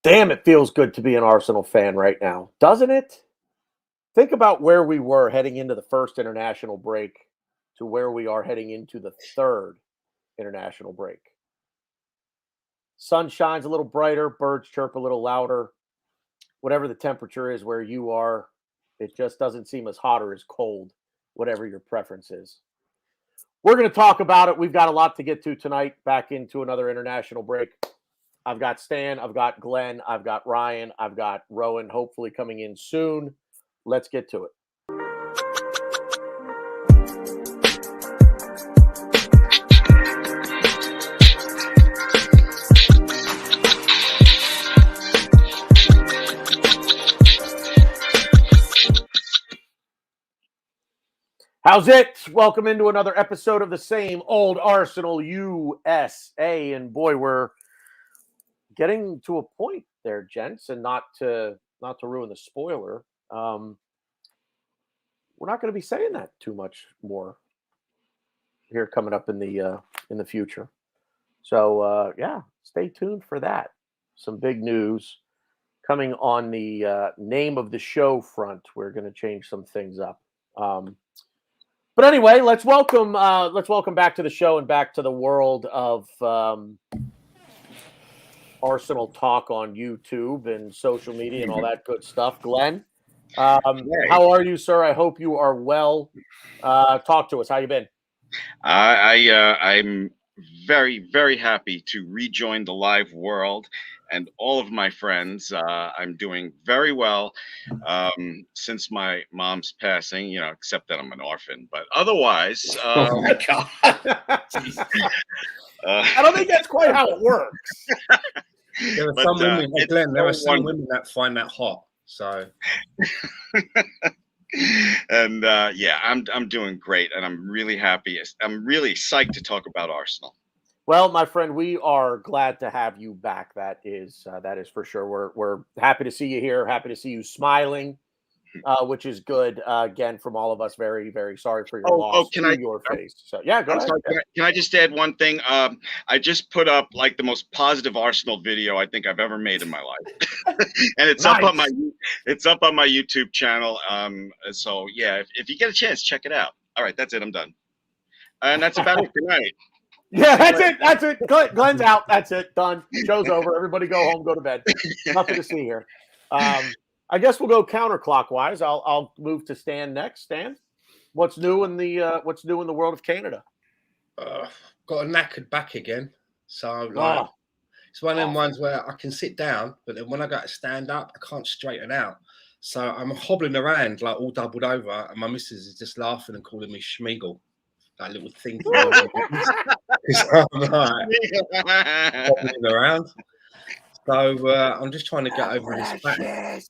Damn, it feels good to be an Arsenal fan right now, doesn't it? Think about where we were heading into the first international break to where we are heading into the third international break. Sun shines a little brighter, birds chirp a little louder. Whatever the temperature is where you are, it just doesn't seem as hot or as cold, whatever your preference is. We're going to talk about it. We've got a lot to get to tonight, back into another international break. I've got Stan, I've got Glenn, I've got Ryan, I've got Rohan, hopefully coming in soon. Let's get to it. How's it? Welcome into another episode of the same old Arsenal USA. And boy, we're getting to a point there, gents, and not to ruin the spoiler. We're not going to be saying that too much more here coming up in the future. So yeah, stay tuned for that. Some big news coming on the name of the show front. We're going to change some things up. But anyway, let's welcome back to the show and back to the world of Arsenal talk on YouTube and social media and all that good stuff. Glenn, how are you, sir? I hope you are well. Talk to us. How you been? I'm very, very happy to rejoin the live world and all of my friends. I'm doing very well since my mom's passing, except that I'm an orphan. But otherwise, oh my God. I don't think that's quite how it works. There are some women, Glenn, there are some women that find that hot. So, and yeah, I'm doing great, and I'm really happy. I'm really psyched to talk about Arsenal. Well, my friend, we are glad to have you back. That is for sure. We're happy to see you here. Happy to see you smiling, which is good. Again, from all of us, very, very sorry for your loss. Your face. So yeah, go ahead. Sorry, can I just add one thing? I just put up like the most positive Arsenal video I think I've ever made in my life, and it's nice. up on my YouTube channel. So yeah, if you get a chance, check it out. All right, that's it. I'm done, and that's about it. Good night. Yeah, that's it. Glenn's out. That's it. Done. Show's over. Everybody go home, go to bed. Nothing to see here. I guess we'll go counterclockwise. I'll move to Stan next. Stan, what's new in the world of Canada? Got a knackered back again. So it's one of them ones where I can sit down, but then when I go to stand up, I can't straighten out. So I'm hobbling around like all doubled over, and my missus is just laughing and calling me Schmeagol. That little thing. I'm hobbling around. So I'm just trying to get over this back.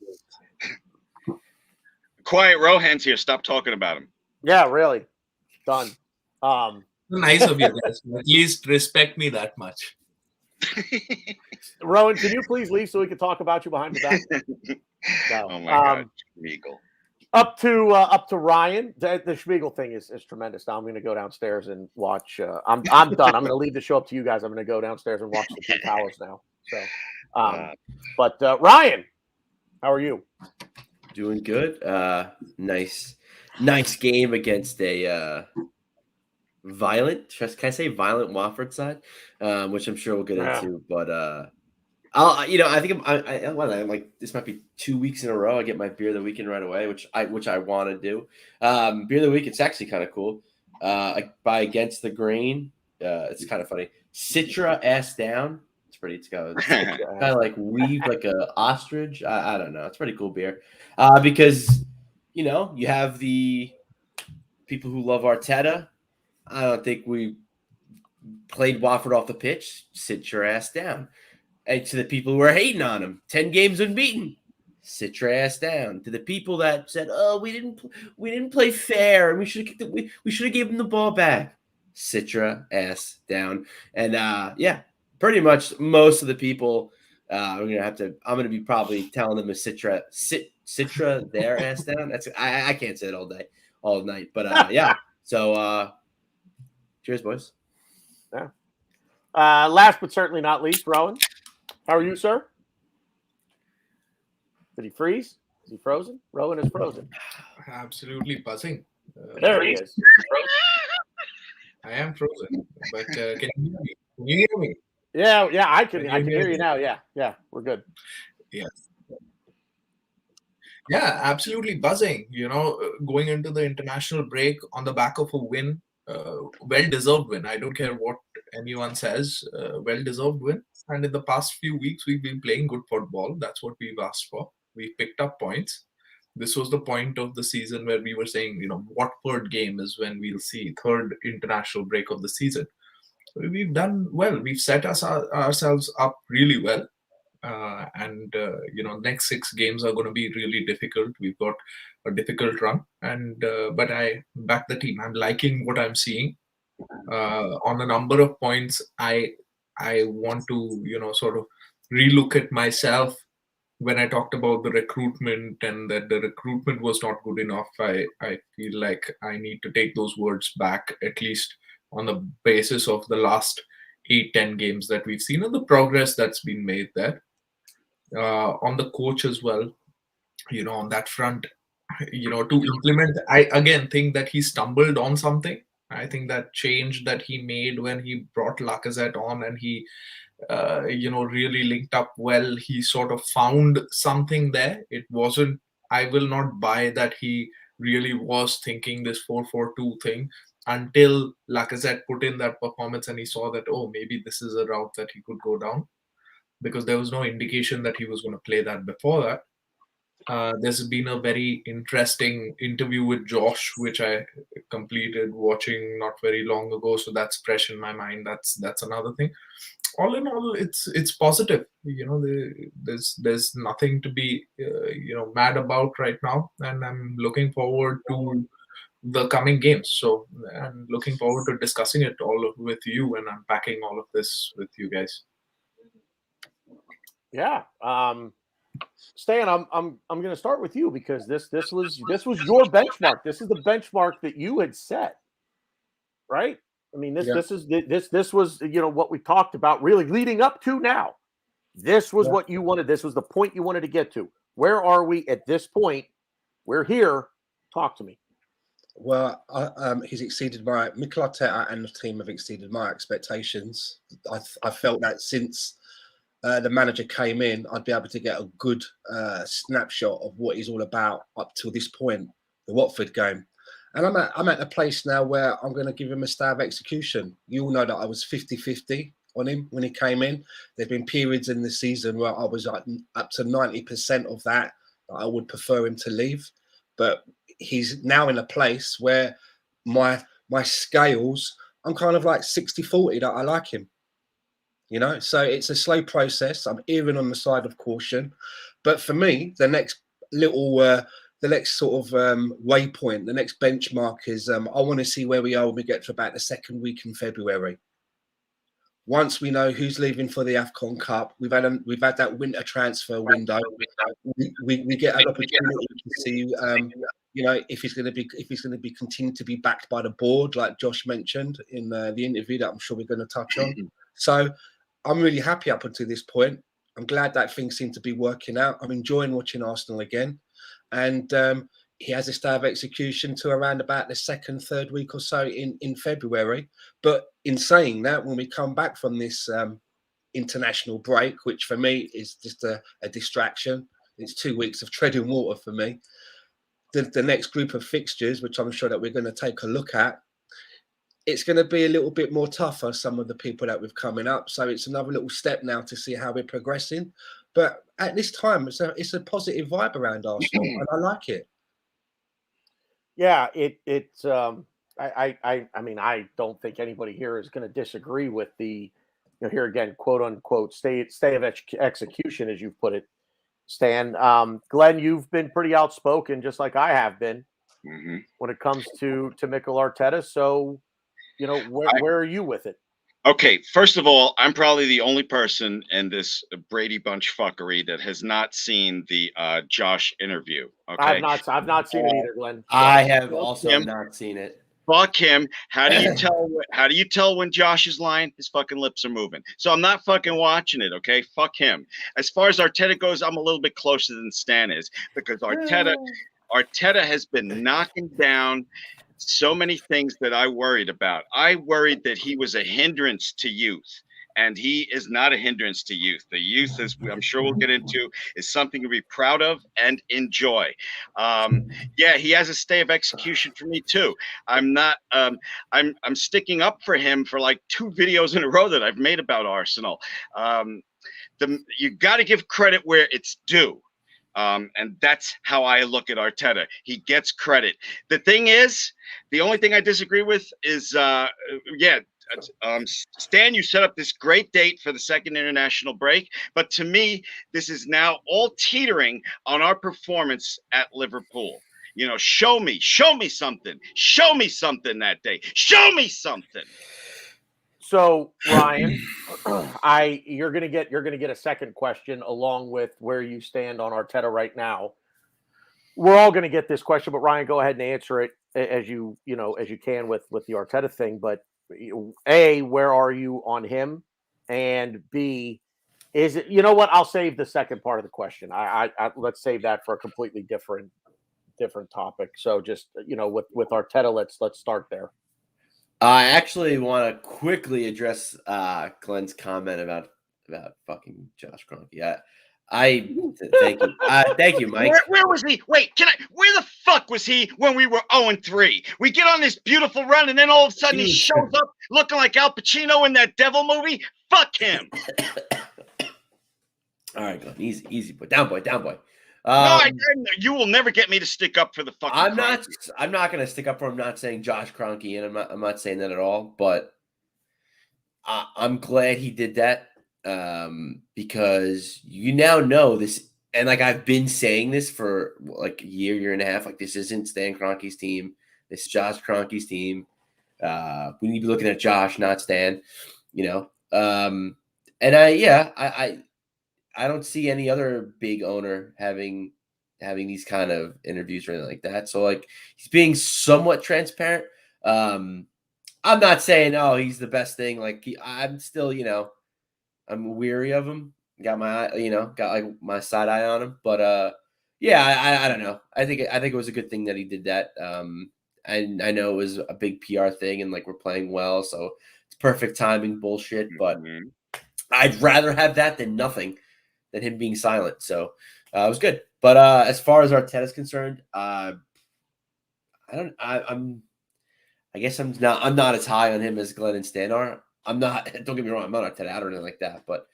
Quiet, Rohan's here. Stop talking about him. Yeah, really. Done. Nice of you guys. At least respect me that much. Rohan, can you please leave so we can talk about you behind the back? No. Oh my God, Schmeagol. Up to Ryan. The Schmeagol thing is tremendous. Now I'm going to go downstairs and watch. I'm done. I'm going to leave the show up to you guys. I'm going to go downstairs and watch the Two Towers now. So, but Ryan, how are you? Doing good. Nice game against a violent. Can I say violent Watford side? Which I'm sure we'll get into. But I think I'm like this might be 2 weeks in a row. I get my beer of the weekend right away, which I want to do. Beer of the week. It's actually kind of cool. By Against the Grain. It's kind of funny. Citra ass down. It's kind of like weaved like a ostrich. I don't know. It's pretty cool beer. Because you have the people who love Arteta. I don't think we played Watford off the pitch. Sit your ass down. And to the people who are hating on him, 10 games unbeaten. Sit your ass down. To the people that said, "Oh, we didn't play fair, and we should have given them the ball back." Sit your ass down. And yeah. Pretty much most of the people I'm gonna be probably telling them to Citra their ass down. That's I can't say it all night. But yeah. So cheers, boys. Yeah. Last but certainly not least, Rohan. How are you, sir? Did he freeze? Is he frozen? Rowan is frozen. Absolutely buzzing. There he is. I am frozen. But can you hear me? Can you hear me? Yeah, I can Can you hear hear you me? now. Yeah, we're good. Yes. Yeah, absolutely buzzing. Going into the international break on the back of a win, well-deserved win. I don't care what anyone says, well-deserved win. And in the past few weeks, we've been playing good football. That's what we've asked for. We picked up points. This was the point of the season where we were saying, Watford game is when we'll see third international break of the season. So we've done well. We've set ourselves up really well. Next 6 games are going to be really difficult. We've got a difficult run, but I back the team. I'm liking what I'm seeing. On a number of points, I want to sort of relook at myself when I talked about the recruitment and that the recruitment was not good enough. I feel like I need to take those words back, at least on the basis of the last 8-10 games that we've seen and the progress that's been made there. On the coach as well, on that front, to implement, I again think that he stumbled on something. I think that change that he made when he brought Lacazette on and he, really linked up well, he sort of found something there. It wasn't, I will not buy that he really was thinking this 4-4-2 thing until Lacazette put in that performance and he saw that, oh, maybe this is a route that he could go down, because there was no indication that he was going to play that before that. There's been a very interesting interview with Josh, which I completed watching not very long ago, so that's fresh in my mind. That's another thing. All in all, it's positive. There's nothing to be mad about right now, and I'm looking forward to the coming games. So I'm looking forward to discussing it all with you and unpacking all of this with you guys. Yeah. Stan, I'm going to start with you because this was your benchmark. This is the benchmark that you had set, right? I mean, this was what we talked about really leading up to now. This was what you wanted. This was the point you wanted to get to. Where are we at this point? We're here. Talk to me. Well, he's exceeded Mikel Arteta and the team have exceeded my expectations. I felt that since the manager came in, I'd be able to get a good snapshot of what he's all about up to this point, the Watford game. And I'm at a place now where I'm going to give him a stab execution. You all know that I was 50-50 on him when he came in. There've been periods in the season where I was up to 90% of that I would prefer him to leave. But he's now in a place where my scales, I'm kind of like 60-40 that I like him. So it's a slow process. I'm erring on the side of caution. But for me, the next sort of waypoint, the next benchmark is I want to see where we are when we get to about the second week in February. Once we know who's leaving for the AFCON Cup, we've had that winter transfer window. We get an opportunity to see, if he's going to be continued to be backed by the board, like Josh mentioned in the interview that I'm sure we're going to touch on. So I'm really happy up until this point. I'm glad that things seem to be working out. I'm enjoying watching Arsenal again, and he has a start of execution to around about the second, third week or so in February. But in saying that, when we come back from this international break, which for me is just a distraction, it's 2 weeks of treading water for me. The next group of fixtures, which I'm sure that we're going to take a look at, it's going to be a little bit more tougher, some of the people that we've coming up. So it's another little step now to see how we're progressing. But at this time, it's a positive vibe around Arsenal, and I like it. Yeah, I mean, I don't think anybody here is going to disagree with the, here again, quote unquote, stay of execution, as you've put it, Stan. Glenn, you've been pretty outspoken, just like I have been, when it comes to Mikel Arteta. So, where are you with it? Okay, first of all, I'm probably the only person in this Brady Bunch fuckery that has not seen the Josh interview. Okay, I've not seen it either, Glenn. I have also not seen it. Fuck him. How do you tell? How do you tell when Josh is lying? His fucking lips are moving. So I'm not fucking watching it. Okay, fuck him. As far as Arteta goes, I'm a little bit closer than Stan is because Arteta has been knocking down so many things that I worried about. I worried that he was a hindrance to youth. And he is not a hindrance to youth. The youth, as I'm sure we'll get into, is something to be proud of and enjoy. Yeah, he has a stay of execution for me too. I'm not. I'm sticking up for him for like 2 videos in a row that I've made about Arsenal. You got to give credit where it's due. And that's how I look at Arteta. He gets credit. The thing is, the only thing I disagree with is, Stan, you set up this great date for the second international break, but to me, this is now all teetering on our performance at Liverpool. You know, show me something that day. Show me something. So Ryan, you're gonna get a second question along with where you stand on Arteta right now. We're all gonna get this question, but Ryan, go ahead and answer it as you can with the Arteta thing. But A, where are you on him? And B, is it, you know what? I'll save the second part of the question. I let's save that for a completely different topic. So just, with Arteta, let's start there. I actually want to quickly address Glenn's comment about fucking Josh Kroenke. Thank you. Thank you, Mike. Where was he? Wait, where the fuck was he when we were 0-3? We get on this beautiful run, and then all of a sudden he shows up looking like Al Pacino in that Devil movie. Fuck him. All right, Glenn. Easy, boy. Down, boy. No, you will never get me to stick up for the fucking. I'm not going to stick up for him. I'm not saying Josh Kroenke, and I'm not saying that at all. But I'm glad he did that. Because you now know this, and like I've been saying this for like a year and a half, like this isn't Stan Kroenke's team, this is Josh Kroenke's team. We need to be looking at Josh, not Stan, and I don't see any other big owner having these kind of interviews or anything like that. So like he's being somewhat transparent. I'm not saying, oh, he's the best thing. Like I'm still, I'm weary of him. Got my like my side eye on him. But I don't know. I think it was a good thing that he did that. And I know it was a big PR thing, and like we're playing well, so it's perfect timing bullshit. But I'd rather have that than nothing, than him being silent. So it was good. But as far as Arteta's concerned, I'm not as high on him as Glenn and Stan are. I'm not, don't get me wrong, I'm not Arteta out or anything like that. But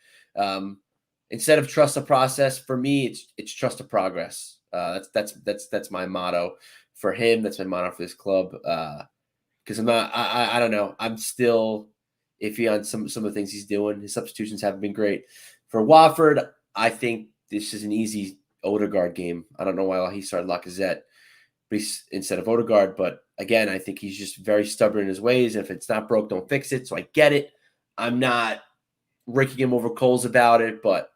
instead of trust the process, for me, it's trust the progress. That's my motto for him. That's my motto for this club. Because I don't know. I'm still iffy on some of the things he's doing. His substitutions haven't been great. For Watford, I think this is an easy Odegaard game. I don't know why he started Lacazette instead of Odegaard, but again, I think he's just very stubborn in his ways. If it's not broke, don't fix it. So I get it. I'm not raking him over coals about it, but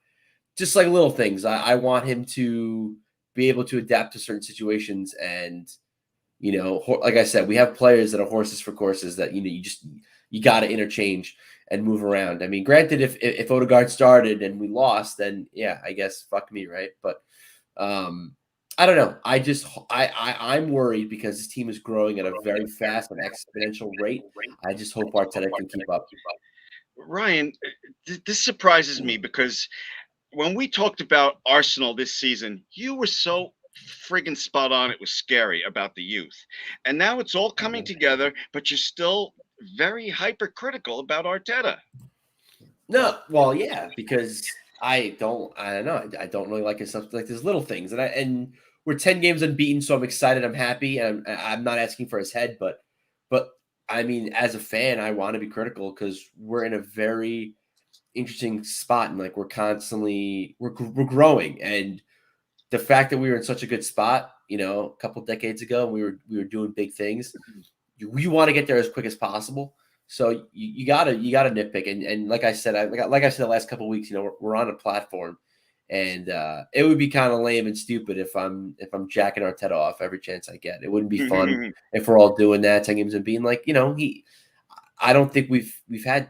just like little things, I want him to be able to adapt to certain situations. And, like I said, we have players that are horses for courses that, you got to interchange and move around. I mean, granted, if Odegaard started and we lost, then yeah, I guess fuck me, right? But I don't know. I'm worried because this team is growing at a very fast and exponential rate. I just hope Arteta can keep up. Ryan, this surprises me because when we talked about Arsenal this season, you were so friggin' spot on. It was scary about the youth. And now it's all coming together, but you're still very hypercritical about Arteta. No, well, yeah, because I don't know. I don't really like his stuff. Like there's little things, and we're 10 games unbeaten, so I'm excited. I'm happy, and I'm not asking for his head, but I mean, as a fan, I want to be critical because we're in a very interesting spot, and like we're growing, and the fact that we were in such a good spot, a couple decades ago, and we were doing big things. You want to get there as quick as possible. So you gotta nitpick, and like I said, the last couple of weeks, we're on a platform, And it would be kind of lame and stupid if I'm jacking Arteta off every chance I get. It wouldn't be fun if we're all doing that, 10 games and being like, I don't think we've had,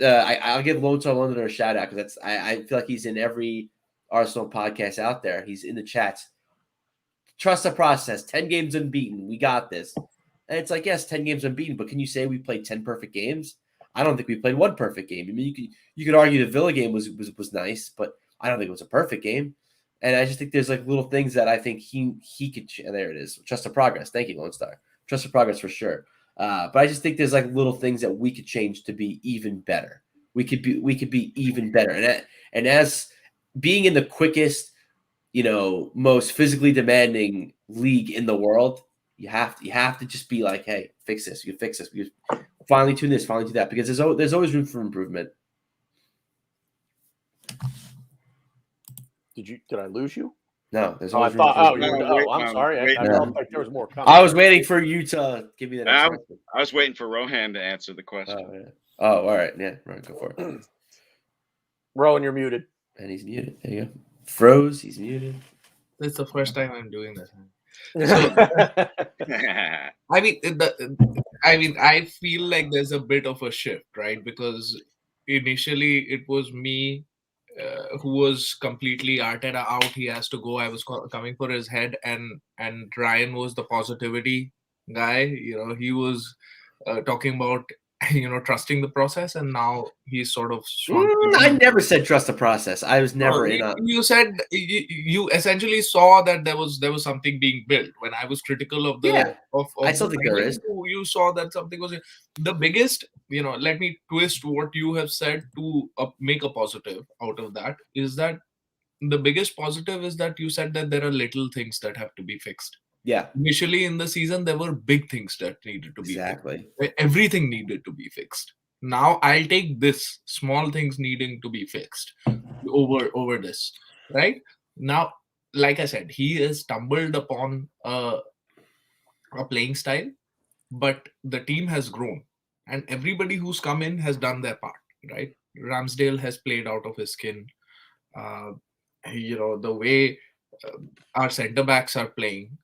I'll give Lone Star London a shout out because I feel like he's in every Arsenal podcast out there. He's in the chats. Trust the process. 10 games unbeaten. We got this. And it's like, yes, 10 games unbeaten, but can you say we played 10 perfect games? I don't think we played one perfect game. I mean, you could argue the Villa game was nice, but I don't think it was a perfect game. And I just think there's like little things that I think he could. There it is. Trust the progress. Thank you, Lone Star. Trust the progress for sure. But I just think there's like little things that we could change to be even better. We could be even better. And as being in the quickest, most physically demanding league in the world, you have to just be like, hey, fix this. You fix this. You finally tune this. Finally do that, because there's always room for improvement. Did I lose you? No, there's I always thought. room for Oh, I'm sorry. I felt like there was more coming. I was waiting for you to give me the next question. I was waiting for Rohan to answer the question. Oh, yeah. Oh, all right. Yeah, right, go for it. Rowan, you're muted. And he's muted. There you go. Froze. He's muted. It's the first time I'm doing this. I feel like there's a bit of a shift, right? Because initially it was me who was completely Arteta out. He has to go. I was coming for his head, and Ryan was the positivity guy. He was talking about trusting the process, and now he's sort of swung. I never said trust the process. I was never in a. You said you essentially saw that there was something being built. When I was critical of the, Yeah, of I still think there is. You saw that something was the biggest. Let me twist what you have said to make a positive out of that. Is that the biggest positive is that you said that there are little things that have to be fixed. Yeah. Initially in the season, there were big things that needed to be exactly fixed. Everything needed to be fixed. Now I'll take this small things needing to be fixed over this. Right now, like I said, he has stumbled upon a playing style, but the team has grown, and everybody who's come in has done their part. Right, Ramsdale has played out of his skin. The way our centre backs are playing.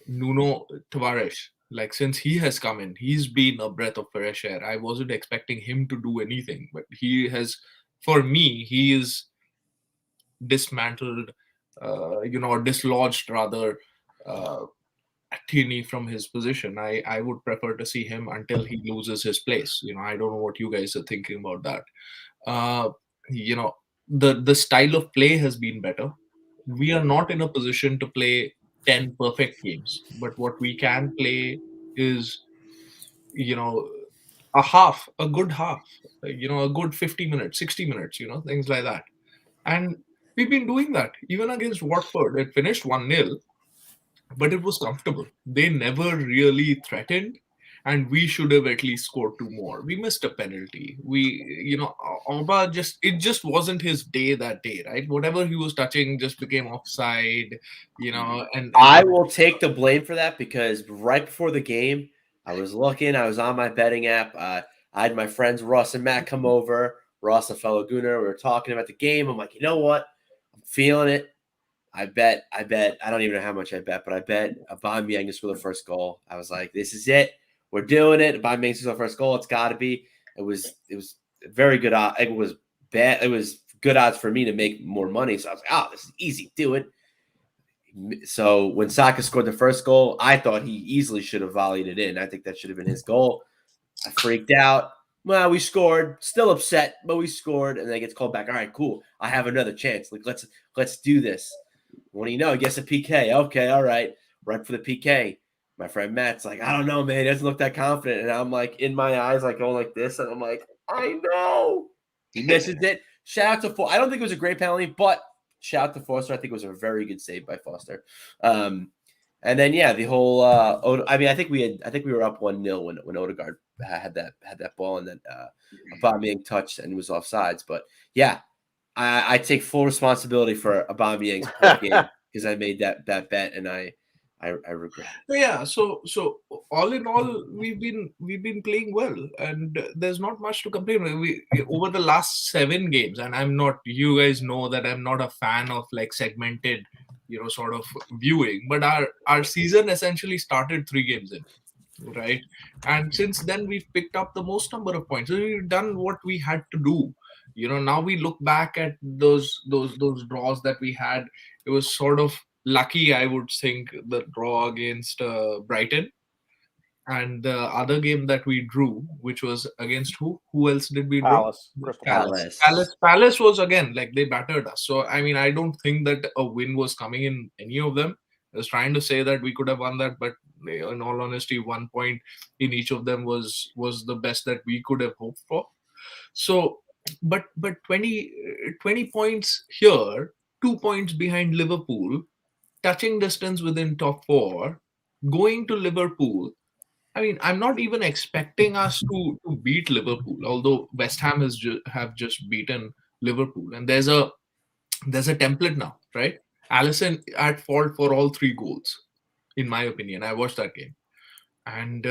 Nuno Tavares, like since he has come in, he's been a breath of fresh air. I wasn't expecting him to do anything, but he has, for me, he is dismantled, dislodged rather, Tini from his position. I would prefer to see him until he loses his place. I don't know what you guys are thinking about that. The style of play has been better. We are not in a position to play 10 perfect games, but what we can play is a good half, a good 50 minutes, 60 minutes, things like that. And we've been doing that even against Watford. It finished 1-0, but it was comfortable. They never really threatened, and we should have at least scored 2 more. We missed a penalty. Auba it just wasn't his day that day, right? Whatever he was touching just became offside, and I will take the blame for that, because right before the game, I was on my betting app. I had my friends Ross and Matt come over. Ross, a fellow Gooner, we were talking about the game. I'm like, you know what? I'm feeling it. I bet. I don't even know how much I bet, but I bet Aubameyang to score the first goal. I was like, this is it. We're doing it. Aubameyang scores the first goal. It's got to be. It was very good. It was bad. It was good odds for me to make more money. So I was like, oh, this is easy. Do it. So when Saka scored the first goal, I thought he easily should have volleyed it in. I think that should have been his goal. I freaked out. Well, we scored. Still upset, but we scored, and then it gets called back. All right, cool. I have another chance. Like let's do this. What do you know? He gets a PK. Okay, all right. Right for the PK. My friend Matt's like, I don't know, man. He doesn't look that confident. And I'm like, in my eyes, like going like this. And I'm like, I know. He misses it. Shout out to Foster. I don't think it was a great penalty, but shout out to Foster. I think it was a very good save by Foster. And then the whole. I think we were up 1-0 when Odegaard had that ball, and then Aubameyang touched and was offsides. But yeah, I take full responsibility for Aubameyang's game, because I made that bet, and I I regret. Yeah, so all in all, we've been playing well, and there's not much to complain. We over the last 7 games, and I'm not. You guys know that I'm not a fan of like segmented, sort of viewing. But our season essentially started 3 games in, right? And since then we've picked up the most number of points. So we've done what we had to do. Now we look back at those draws that we had. It was sort of lucky, I would think, the draw against Brighton, and the other game that we drew, which was against who? Who else did we draw? Crystal Palace. Palace was again like they battered us. So I mean, I don't think that a win was coming in any of them. I was trying to say that we could have won that, but in all honesty, 1 point in each of them was the best that we could have hoped for. So, but 20 points here, 2 points behind Liverpool, touching distance within top 4, going to Liverpool. I mean, I'm not even expecting us to beat Liverpool, although West Ham have just beaten Liverpool, and there's a template now, right? Alisson at fault for all 3 goals, in my opinion. I watched that game, and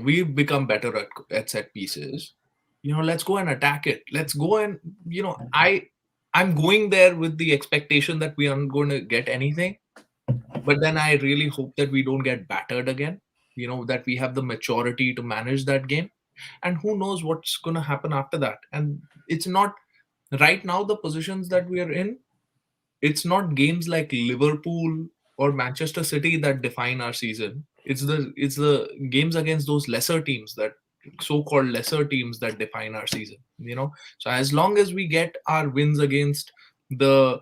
we've become better at set pieces. Let's go and attack it. Let's go and I'm going there with the expectation that we aren't going to get anything, but then I really hope that we don't get battered again. That we have the maturity to manage that game, and who knows what's going to happen after that. And it's not right now the positions that we are in. It's not games like Liverpool or Manchester City that define our season. It's the games against those lesser teams, that so-called lesser teams, that define our season. So as long as we get our wins against the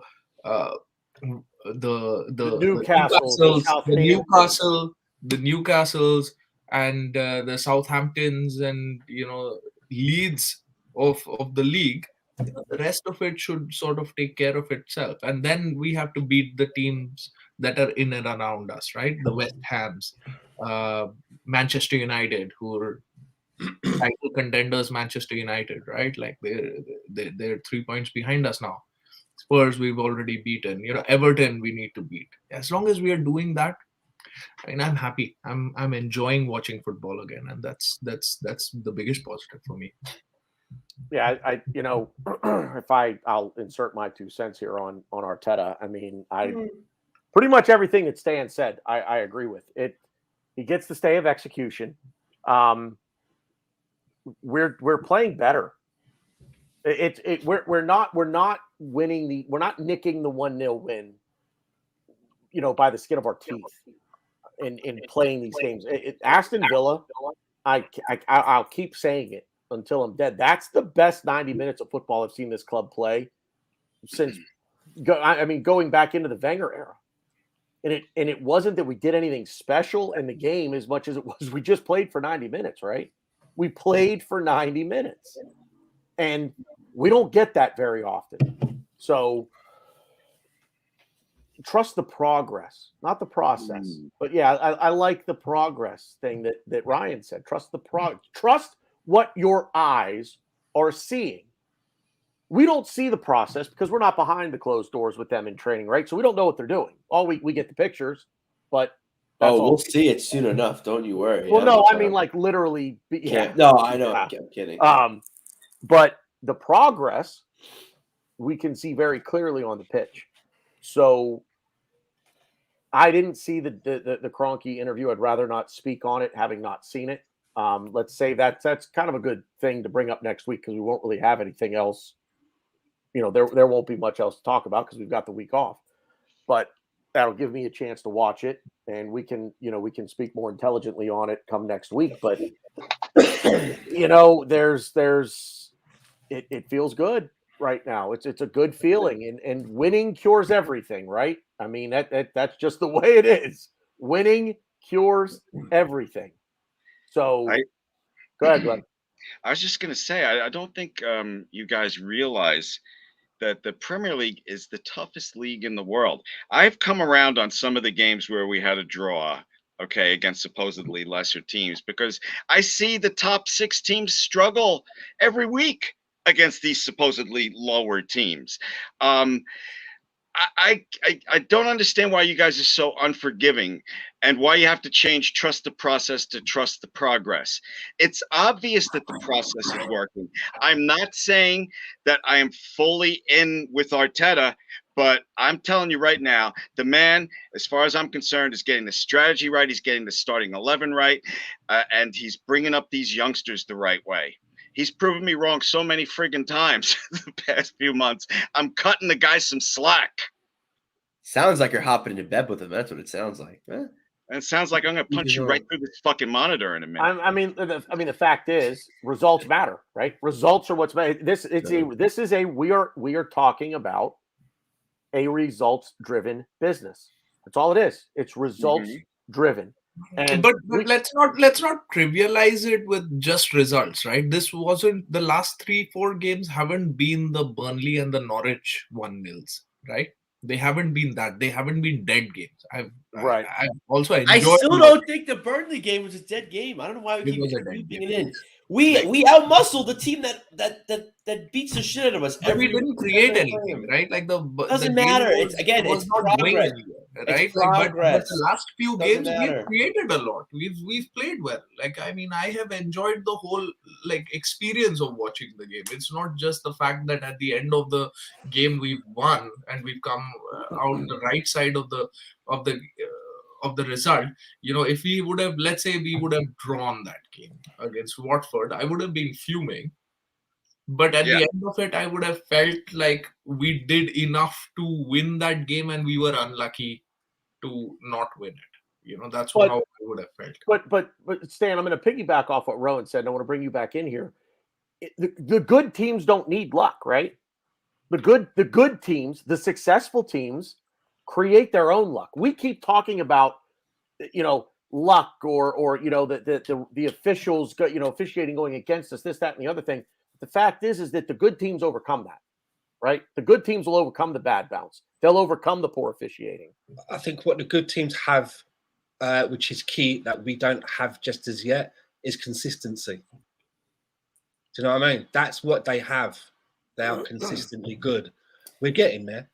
Newcastles and the Southamptons and Leeds of the league, the rest of it should sort of take care of itself. And then we have to beat the teams that are in and around us, right? The West Hams, Manchester United, who are title contenders. Manchester United, right? Like they're 3 points behind us now. Spurs we've already beaten. Everton we need to beat. As long as we are doing that, I mean, I'm happy. I'm enjoying watching football again, and that's the biggest positive for me. Yeah, I'll insert my 2 cents here on Arteta. I mean, pretty much everything that Stan said, I agree with it. He gets the stay of execution. We're playing better. We're not winning we're not nicking the 1-0 win, by the skin of our teeth in playing these games. Aston Villa, I'll keep saying it until I'm dead. That's the best 90 minutes of football I've seen this club play since going back into the Wenger era. And it wasn't that we did anything special in the game as much as it was we just played for 90 minutes, right? We played for 90 minutes. And we don't get that very often. So trust the progress, not the process. But yeah, I like the progress thing that Ryan said. Trust trust what your eyes are seeing. We don't see the process because we're not behind the closed doors with them in training, right? So we don't know what they're doing. We get the pictures, but we'll see it soon enough. Don't you worry. Well, no, I mean like literally. Yeah. No, I know. I'm kidding. But the progress we can see very clearly on the pitch. So I didn't see the Kroenke interview. I'd rather not speak on it, having not seen it. Let's say that's kind of a good thing to bring up next week because we won't really have anything else. There won't be much else to talk about because we've got the week off. But that'll give me a chance to watch it, and we can speak more intelligently on it come next week. But it feels good right now. It's a good feeling, and winning cures everything, right? I mean that's just the way it is. Winning cures everything. So go ahead, Glenn. I was just going to say, I don't think you guys realize that the Premier League is the toughest league in the world. I've come around on some of the games where we had a draw, okay, against supposedly lesser teams, because I see the top 6 teams struggle every week against these supposedly lower teams. I don't understand why you guys are so unforgiving and why you have to change trust the process to trust the progress. It's obvious that the process is working. I'm not saying that I am fully in with Arteta, but I'm telling you right now, the man, as far as I'm concerned, is getting the strategy right. He's getting the starting 11 right, and he's bringing up these youngsters the right way. He's proven me wrong so many friggin' times the past few months. I'm cutting the guy some slack. Sounds like you're hopping into bed with him. That's what it sounds like. And it sounds like I'm going to punch you right through this fucking monitor in a minute. I mean, the fact is, results matter, right? Results are what's matter. We are talking about a results-driven business. That's all it is. It's results-driven. And but let's not trivialize it with just results, right? This wasn't the last 3-4 games haven't been the Burnley and the Norwich 1-0s, right? They haven't been that. They haven't been dead games. I've also enjoyed. I still don't think the Burnley game was a dead game. I don't know why we keep keeping it in. We outmuscled the team that beats the shit out of us. We didn't create anything, right? Like doesn't matter. It's not going anywhere, right? It's progress. But the last few games we've created a lot. We've played well. Like, I mean, I have enjoyed the whole experience of watching the game. It's not just the fact that at the end of the game we've won and we've come out the right side of the result. If we would have, let's say we would have drawn that game against Watford, I would have been fuming. But at the end of it, I would have felt like we did enough to win that game and we were unlucky to not win it. That's how I would have felt. But Stan, I'm going to piggyback off what Rohan said, and I want to bring you back in here. The good teams don't need luck, right? The good teams, the successful teams, create their own luck. We keep talking about, luck or the officials, officiating going against us, this, that, and the other thing. The fact is that the good teams overcome that, right? The good teams will overcome the bad bounce. They'll overcome the poor officiating. I think what the good teams have, which is key that we don't have just as yet, is consistency. Do you know what I mean? That's what they have. They are consistently good. We're getting there.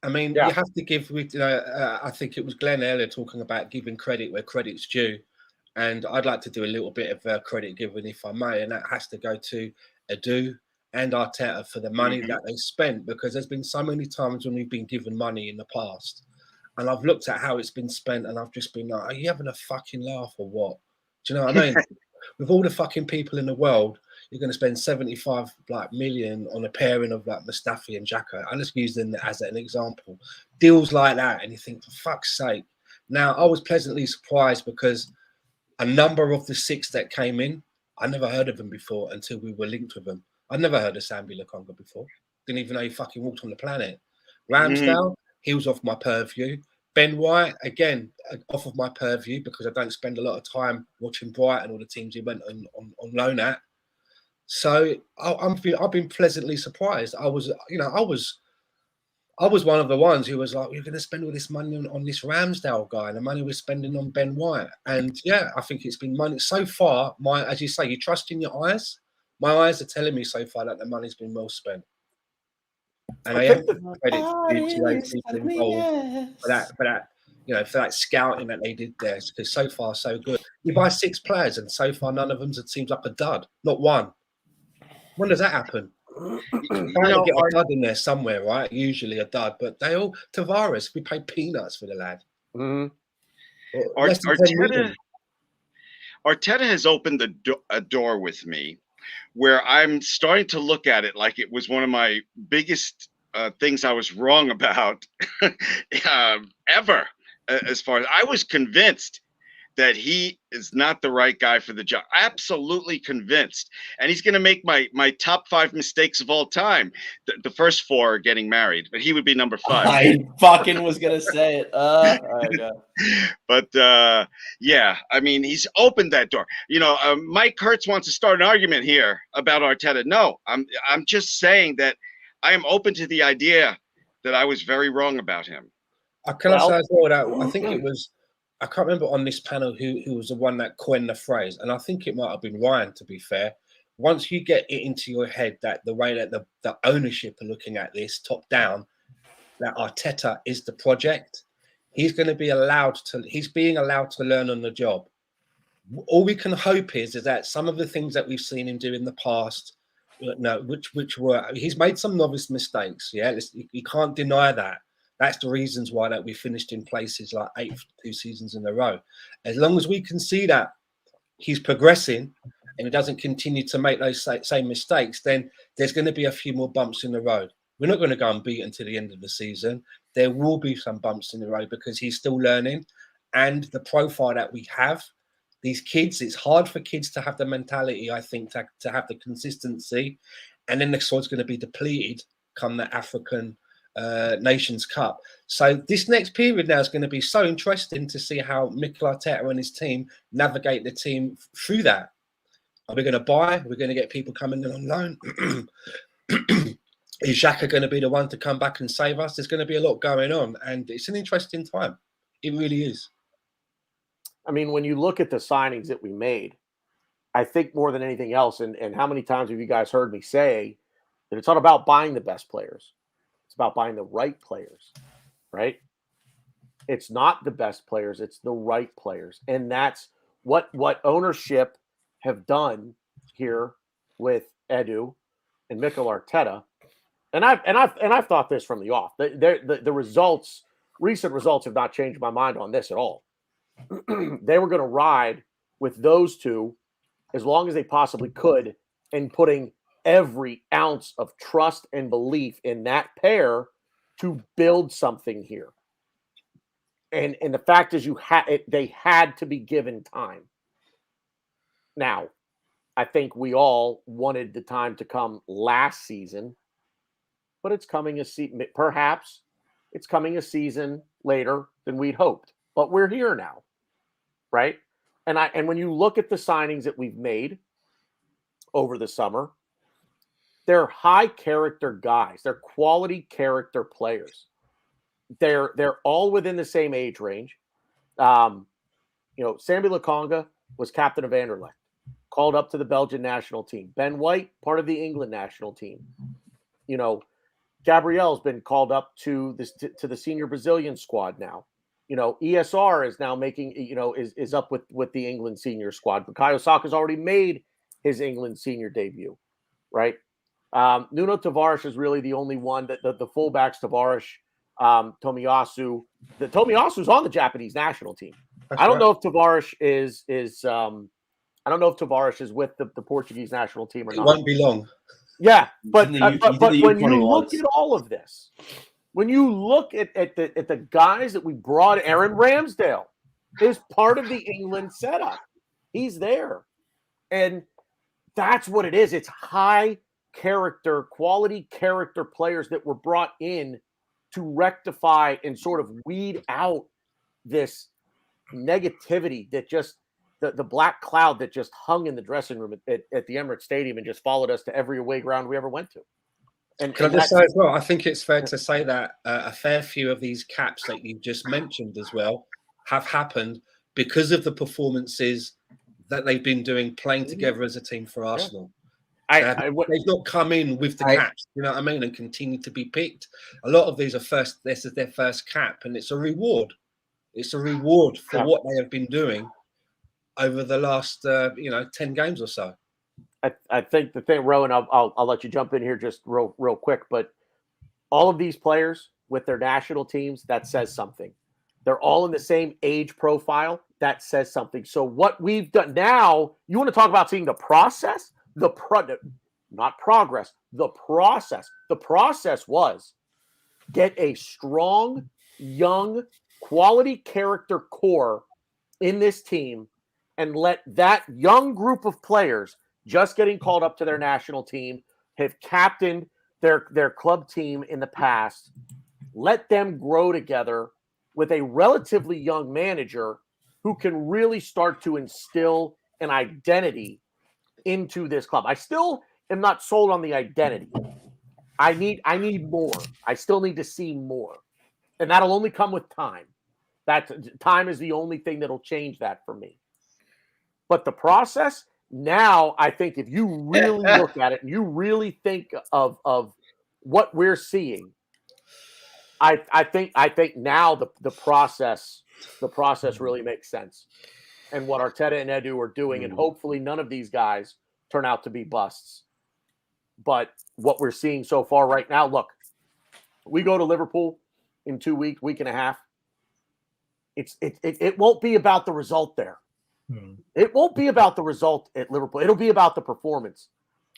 I mean, you have to give. I think it was Glenn earlier talking about giving credit where credit's due, and I'd like to do a little bit of credit giving, if I may, and that has to go to Edu and Arteta for the money that they spent, because there's been so many times when we've been given money in the past, and I've looked at how it's been spent, and I've just been like, "Are you having a fucking laugh or what?" Do you know what I mean? With all the fucking people in the world, you're going to spend 75 million on a pairing of Mustafi and Xhaka. I just use them as an example. Deals like that, and you think, for fuck's sake. Now, I was pleasantly surprised because a number of the 6 that came in, I never heard of them before until we were linked with them. I'd never heard of Sambi Lokonga before. Didn't even know he fucking walked on the planet. Ramsdale, he was off my purview. Ben White, again, off of my purview because I don't spend a lot of time watching Brighton or the teams he went on loan at. So I've been pleasantly surprised. I was one of the ones who was like, "You're going to spend all this money on this Ramsdale guy, and the money we're spending on Ben White." And I think it's been money so far. As you say, you trust in your eyes. My eyes are telling me so far that the money's been well spent. And I have to credit to those people involved for that scouting that they did there, because so far so good. You buy 6 players, and so far none of them seems like a dud. Not one. When does that happen? You get a dud in there somewhere, right? Usually a dud, but they all Tavares. We paid peanuts for the lad. Arteta has opened a door with me, where I'm starting to look at it like it was one of my biggest things I was wrong about ever. As far as I was convinced that he is not the right guy for the job. Absolutely convinced. And he's going to make my top 5 mistakes of all time. The first 4 are getting married, but he would be number 5. I fucking was going to say it. But I mean, he's opened that door. Mike Kurtz wants to start an argument here about Arteta. No, I'm just saying that I am open to the idea that I was very wrong about him. I say as well that I think it was, I can't remember on this panel who was the one that coined the phrase, and I think it might have been Ryan, to be fair. Once you get it into your head that the way that the ownership are looking at this top down, that Arteta is the project. He's being allowed to learn on the job. All we can hope is that some of the things that we've seen him do in the past, which were, he's made some novice mistakes. Yeah, you can't deny that. That's the reasons why that we finished in places like 8th 2 seasons in a row. As long as we can see that he's progressing and he doesn't continue to make those same mistakes, then there's going to be a few more bumps in the road. We're not going to go unbeaten to the end of the season. There will be some bumps in the road because he's still learning. And the profile that we have, these kids, it's hard for kids to have the mentality, I think, to have the consistency. And then the squad's going to be depleted come the African Nations Cup. So this next period now is going to be so interesting to see how Mikel Arteta and his team navigate the team through that. Are we going to buy? We're going to get people coming in on loan. Is Xhaka going to be the one to come back and save us? There's going to be a lot going on, and it's an interesting time. It really is. I mean, when you look at the signings that we made, I think more than anything else, and how many times have you guys heard me say that it's not about buying the best players. It's about buying the right players, right? It's not the best players. It's the right players. And that's what ownership have done here with Edu and Mikel Arteta. And I've thought this from the off. The results, recent results have not changed my mind on this at all. They were going to ride with those two as long as they possibly could, and putting every ounce of trust and belief in that pair to build something here. And the fact is, they had to be given time. Now, I think we all wanted the time to come last season, but it's coming perhaps it's coming a season later than we'd hoped. But we're here now, right? And when you look at the signings that we've made over the summer, they're high character guys. They're quality character players. They're all within the same age range. Sambi Lokonga was captain of Anderlecht, called up to the Belgian national team. Ben White, part of the England national team. Gabriel's been called up to the senior Brazilian squad now. ESR is now making, is up with the England senior squad. Bukayo Saka's already made his England senior debut, right? Nuno Tavares is really the only one that the fullbacks, Tavares, Tomiyasu. Tomiyasu's on the Japanese national team. I don't know if Tavares is I don't know if Tavares is with the Portuguese national team or not. It won't be long. Yeah, but when you look at all of this, when you look at the guys that we brought, Aaron Ramsdale is part of the England setup. He's there. And that's what it is. It's high character, quality character players that were brought in to rectify and sort of weed out this negativity that just the black cloud that just hung in the dressing room at the Emirates Stadium and just followed us to every away ground we ever went to. And can I just say as well, I think it's fair to say that a fair few of these caps that you just mentioned as well have happened because of the performances that they've been doing playing together as a team for Arsenal. They've not come in with the caps, you know what I mean, and continue to be picked. A lot of these this is their first cap, and it's a reward. It's a reward for what they have been doing over the last 10 games or so. I think the thing, Rowan, I'll let you jump in here just real quick, but all of these players with their national teams, that says something. They're all in the same age profile. That says something. So what we've done now, you want to talk about seeing the process, not progress, the process. The process was get a strong, young, quality character core in this team and let that young group of players just getting called up to their national team, have captained their club team in the past, let them grow together with a relatively young manager who can really start to instill an identity into this club. I still am not sold on the identity. I need more. I still need to see more. And that'll only come with time. Time is the only thing that'll change that for me. But the process, now, I think if you really look at it and you really think of what we're seeing, I think now the process really makes sense, and what Arteta and Edu are doing, and hopefully none of these guys turn out to be busts. But what we're seeing so far right now, look, we go to Liverpool in 2 weeks, week and a half. It won't be about the result there. It won't be about the result at Liverpool. It'll be about the performance.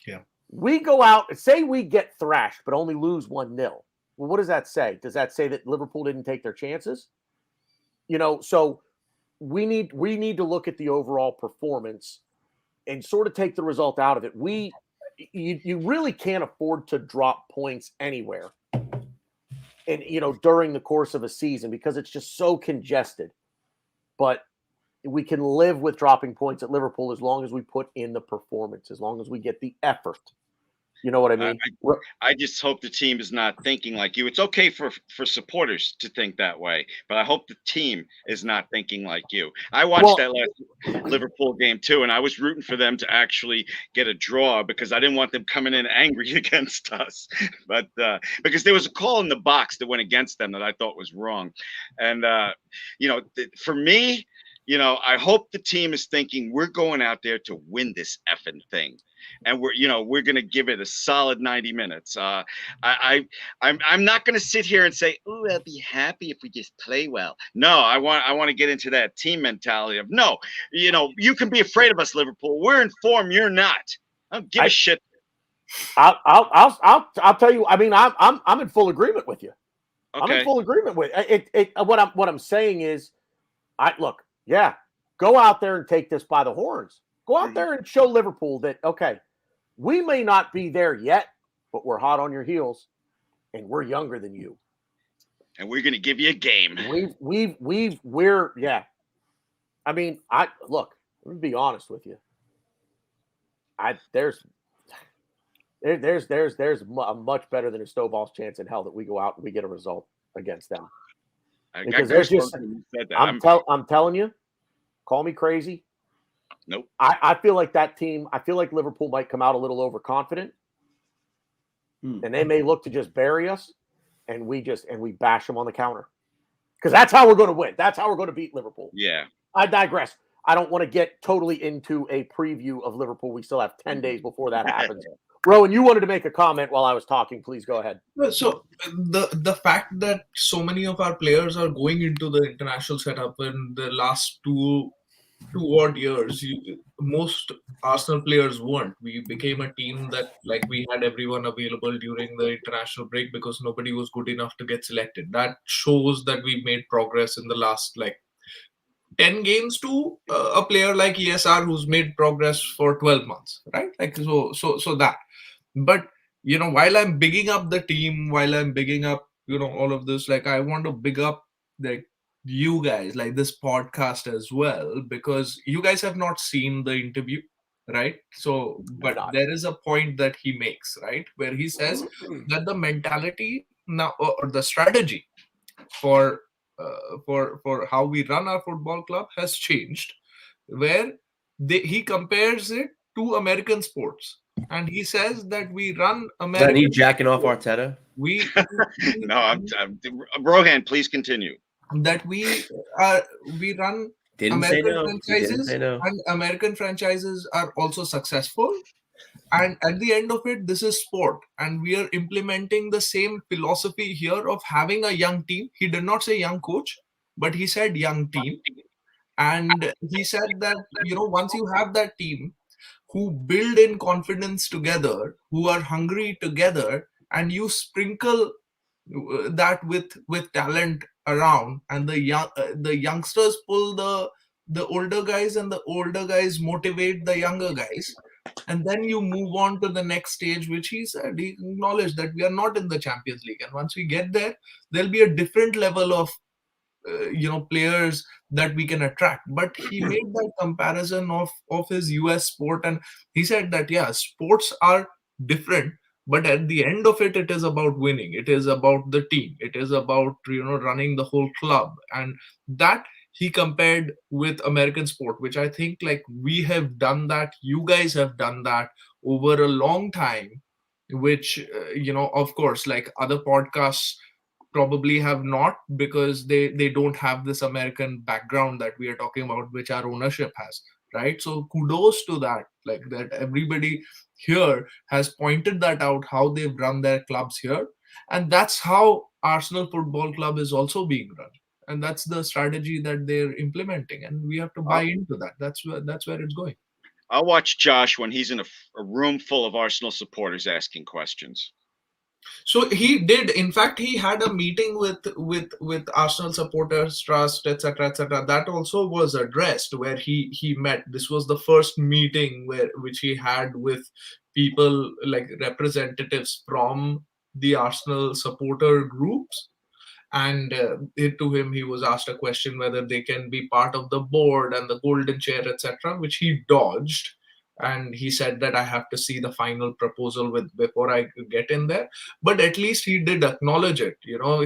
Yeah. We go out and say we get thrashed, but only lose 1-0. Well, what does that say? Does that say that Liverpool didn't take their chances? So we need to look at the overall performance and sort of take the result out of it. You really can't afford to drop points anywhere. And, during the course of a season, because it's just so congested. But we can live with dropping points at Liverpool as long as we put in the performance, as long as we get the effort. You know what I mean? I just hope the team is not thinking like you. It's okay for supporters to think that way, but I hope the team is not thinking like you. I watched that last Liverpool game too, and I was rooting for them to actually get a draw because I didn't want them coming in angry against us. But because there was a call in the box that went against them that I thought was wrong. And, for me, I hope the team is thinking we're going out there to win this effing thing. And we're going to give it a solid 90 minutes. I'm not going to sit here and say, "Oh, I'll be happy if we just play well." No, I want to get into that team mentality of no. You can be afraid of us, Liverpool. We're in form. You're not. I don't give a shit. I'll tell you. I mean, I'm in full agreement with you. Okay. I'm in full agreement with it. What I'm saying is, go out there and take this by the horns. Go out there and show Liverpool that, okay, we may not be there yet, but we're hot on your heels, and we're younger than you. And we're going to give you a game. I mean, look, let me be honest with you. There's a much better than a snowball's chance in hell that we go out and we get a result against them. Because there's just, I'm telling you, call me crazy. Nope. I feel like that team, I feel like Liverpool might come out a little overconfident. And they may look to just bury us, and we bash them on the counter. Because that's how we're going to win. That's how we're going to beat Liverpool. Yeah. I digress. I don't want to get totally into a preview of Liverpool. We still have 10 days before that happens. Rowan, you wanted to make a comment while I was talking. Please go ahead. So the fact that so many of our players are going into the international setup in the last two odd years, most Arsenal players weren't. We became a team that we had everyone available during the international break because nobody was good enough to get selected. That shows that we've made progress in the last 10 games to a player like ESR who's made progress for 12 months, right? So that. But, while I'm bigging up the team, while I'm bigging up, all of this, I want to big up you guys, this podcast as well, because you guys have not seen the interview, right? So, but there is a point that he makes, right, where he says that the mentality now or the strategy for how we run our football club has changed, where he compares it to American sports, and he says that we run American. Is that he jacking off Arteta? No, I'm Rohan, please continue. That we run American franchises, and American franchises are also successful. And at the end of it, this is sport, and we are implementing the same philosophy here of having a young team. He did not say young coach, but he said young team. And he said that, once you have that team who build in confidence together, who are hungry together, and you sprinkle that with talent around, and the youngsters pull the older guys, and the older guys motivate the younger guys, and then you move on to the next stage, which he said, he acknowledged that we are not in the Champions League, and once we get there, there'll be a different level of players that we can attract. But he made that comparison of his US sport, and he said that sports are different, but at the end of it, it is about winning. It is about the team. It is about running the whole club, and that he compared with American sport, which I think we have done that. You guys have done that over a long time, which of course, other podcasts probably have not, because they don't have this American background that we are talking about, which our ownership has, right? So kudos to that, like that everybody here has pointed that out, how they've run their clubs here, and that's how Arsenal Football Club is also being run, and that's the strategy that they're implementing, and we have to buy into that. That's where it's going. I'll watch Josh when he's in a room full of Arsenal supporters asking questions. So he did. In fact, he had a meeting with Arsenal Supporters Trust, etc., etc. That also was addressed, where he met. This was the first meeting which he had with people like representatives from the Arsenal supporter groups. And to him, he was asked a question whether they can be part of the board and the golden chair, etc., which he dodged. And he said that I have to see the final proposal before I could get in there. But at least he did acknowledge it.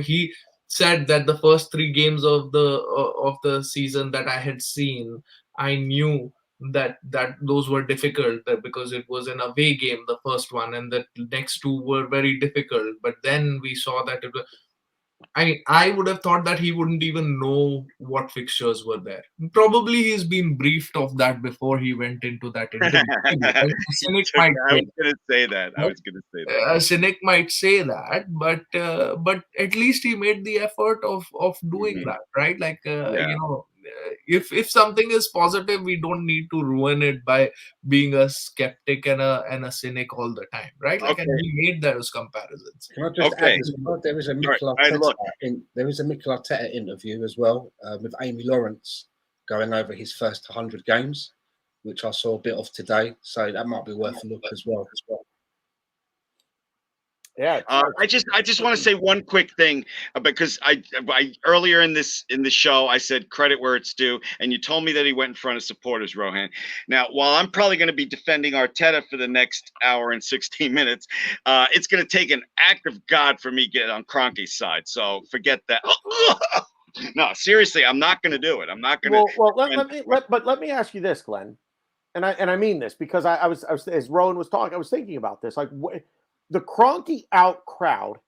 He said that the first 3 games of the season that I had seen, I knew that those were difficult, because it was an away game, the first one, and the next 2 were very difficult. But then we saw that it was. I would have thought that he wouldn't even know what fixtures were there. Probably he's been briefed of that before he went into that interview. A cynic might say that. A cynic might say that, but at least he made the effort of doing that, right? Like if something is positive, we don't need to ruin it by being a skeptic and a cynic all the time, right? Like, and he made those comparisons. Can I just add as well, there is a Mikel Arteta interview as well with Amy Lawrence going over his first 100 games, which I saw a bit of today. So that might be worth a look as well. Yeah. I just want to say one quick thing, because I earlier in the show I said credit where it's due, and you told me that he went in front of supporters, Rohan. Now, while I'm probably going to be defending Arteta for the next hour and 16 minutes, it's going to take an act of God for me to get on Kroenke's side. So forget that. No, seriously, I'm not going to do it. I'm not going to. Well, let me ask you this, Glenn, and I mean this because I was as Rohan was talking, I was thinking about this, like the Kroenke out crowd,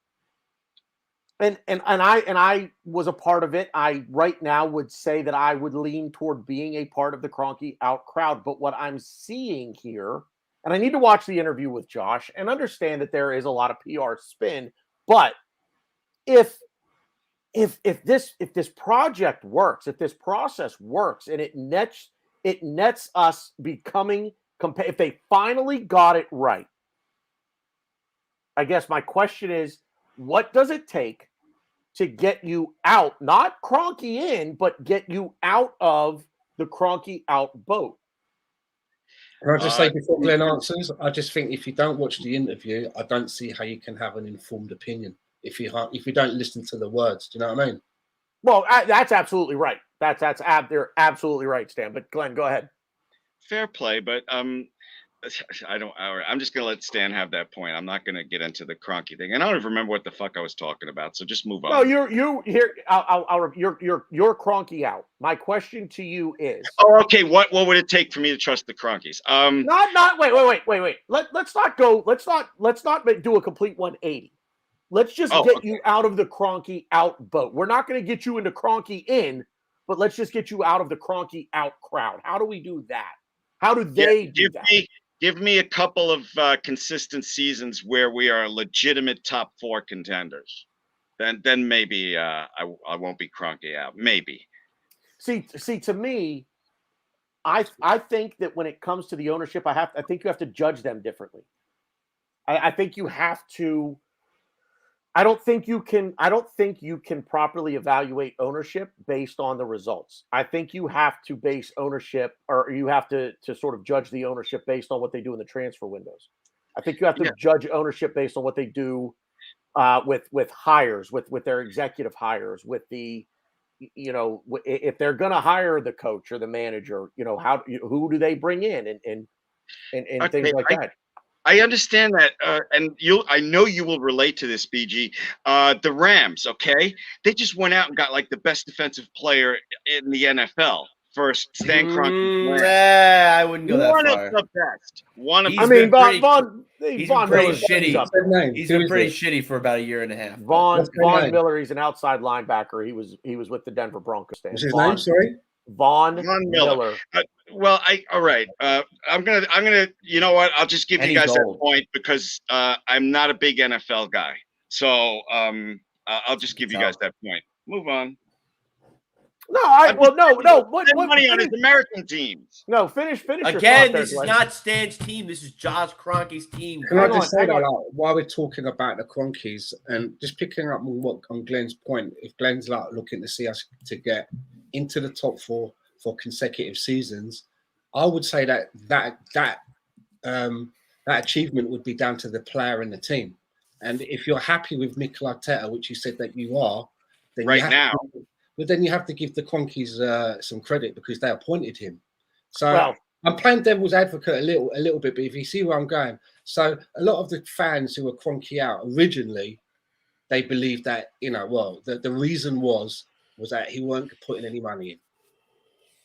and I was a part of it. I right now would say that I would lean toward being a part of the Kroenke out crowd. But what I'm seeing here, and I need to watch the interview with Josh and understand that there is a lot of PR spin. But if this project works, if this process works, and it nets us becoming if they finally got it right. I guess my question is, what does it take to get you out, not Kroenke in, but get you out of the Kroenke out boat? Can I just say before Glenn answers, I just think if you don't watch the interview, I don't see how you can have an informed opinion if you don't listen to the words. Do you know what I mean? Well, that's absolutely right. They're absolutely right, Stan. But Glenn, go ahead. Fair play, but I'm just gonna let Stan have that point. I'm not gonna get into the Kroenke thing, and I don't even remember what the fuck I was talking about. So just move on. No, you're here. You're Kroenke out. My question to you is. Oh, okay. What would it take for me to trust the Kroenkes? Wait. Let's not go. Let's not do a complete 180. Let's just get you out of the Kroenke out boat. We're not going to get you into Kroenke in, but let's just get you out of the Kroenke out crowd. How do we do that? How do they do that? Give me a couple of consistent seasons where we are legitimate top 4 contenders. Then maybe I won't be Kroenke out. Maybe. See, to me, I think that when it comes to the ownership, I think you have to judge them differently. I think you have to. I don't think you can properly evaluate ownership based on the results. I think you have to base ownership, or you have to sort of judge the ownership based on what they do in the transfer windows. I think you have to judge ownership based on what they do with hires, with their executive hires, with the, if they're going to hire the coach or the manager, who do they bring in and things like that. I understand that, and I know you will relate to this, BG. The Rams, okay? They just went out and got like the best defensive player in the NFL. First, Stan Kroenke. I wouldn't go that far. One of the best. He's Von been pretty Miller's shitty. up there. He's been pretty shitty for about a year and a half. Von Miller, he's an outside linebacker. He was with the Denver Broncos. What's his name? Sorry, Von Miller. Well, all right. I'm gonna. You know what? I'll just give you guys that point because I'm not a big NFL guy. So I'll just give you guys that point. Move on. No, What money on his American teams? No, finish. Again, this is not Stan's team. This is Josh Kroenke's team. Can I just say that while we're talking about the Kroenkes and just picking up on Glenn's point, if Glenn's like looking to see us to get into the top 4 for consecutive seasons, I would say that achievement would be down to the player and the team. And if you're happy with Mikel Arteta, which you said that you are, then then you have to give the Kroenkes some credit because they appointed him. So I'm playing devil's advocate a little bit, but if you see where I'm going, so a lot of the fans who were Kroenke out originally, they believed that the reason was that he weren't putting any money in,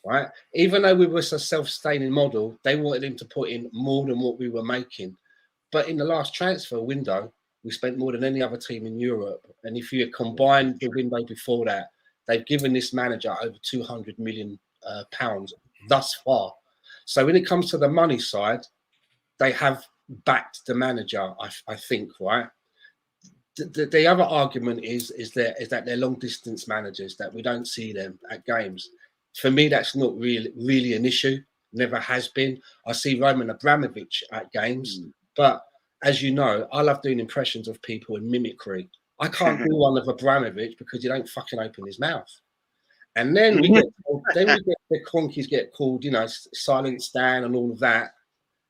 right? Even though we were a self-sustaining model, they wanted him to put in more than what we were making. But in the last transfer window, we spent more than any other team in Europe, and if you combine the window before that, they've given this manager over £200 million thus far. So when it comes to the money side, they have backed the manager, I think, right? The other argument is that they're long distance managers, that we don't see them at games. For me, that's not really an issue. Never has been. I see Roman Abramovich at games, but as you know, I love doing impressions of people and mimicry. I can't do one of Abramovich because he don't fucking open his mouth. And then we get the Kroenkes get called, silent Stan and all of that.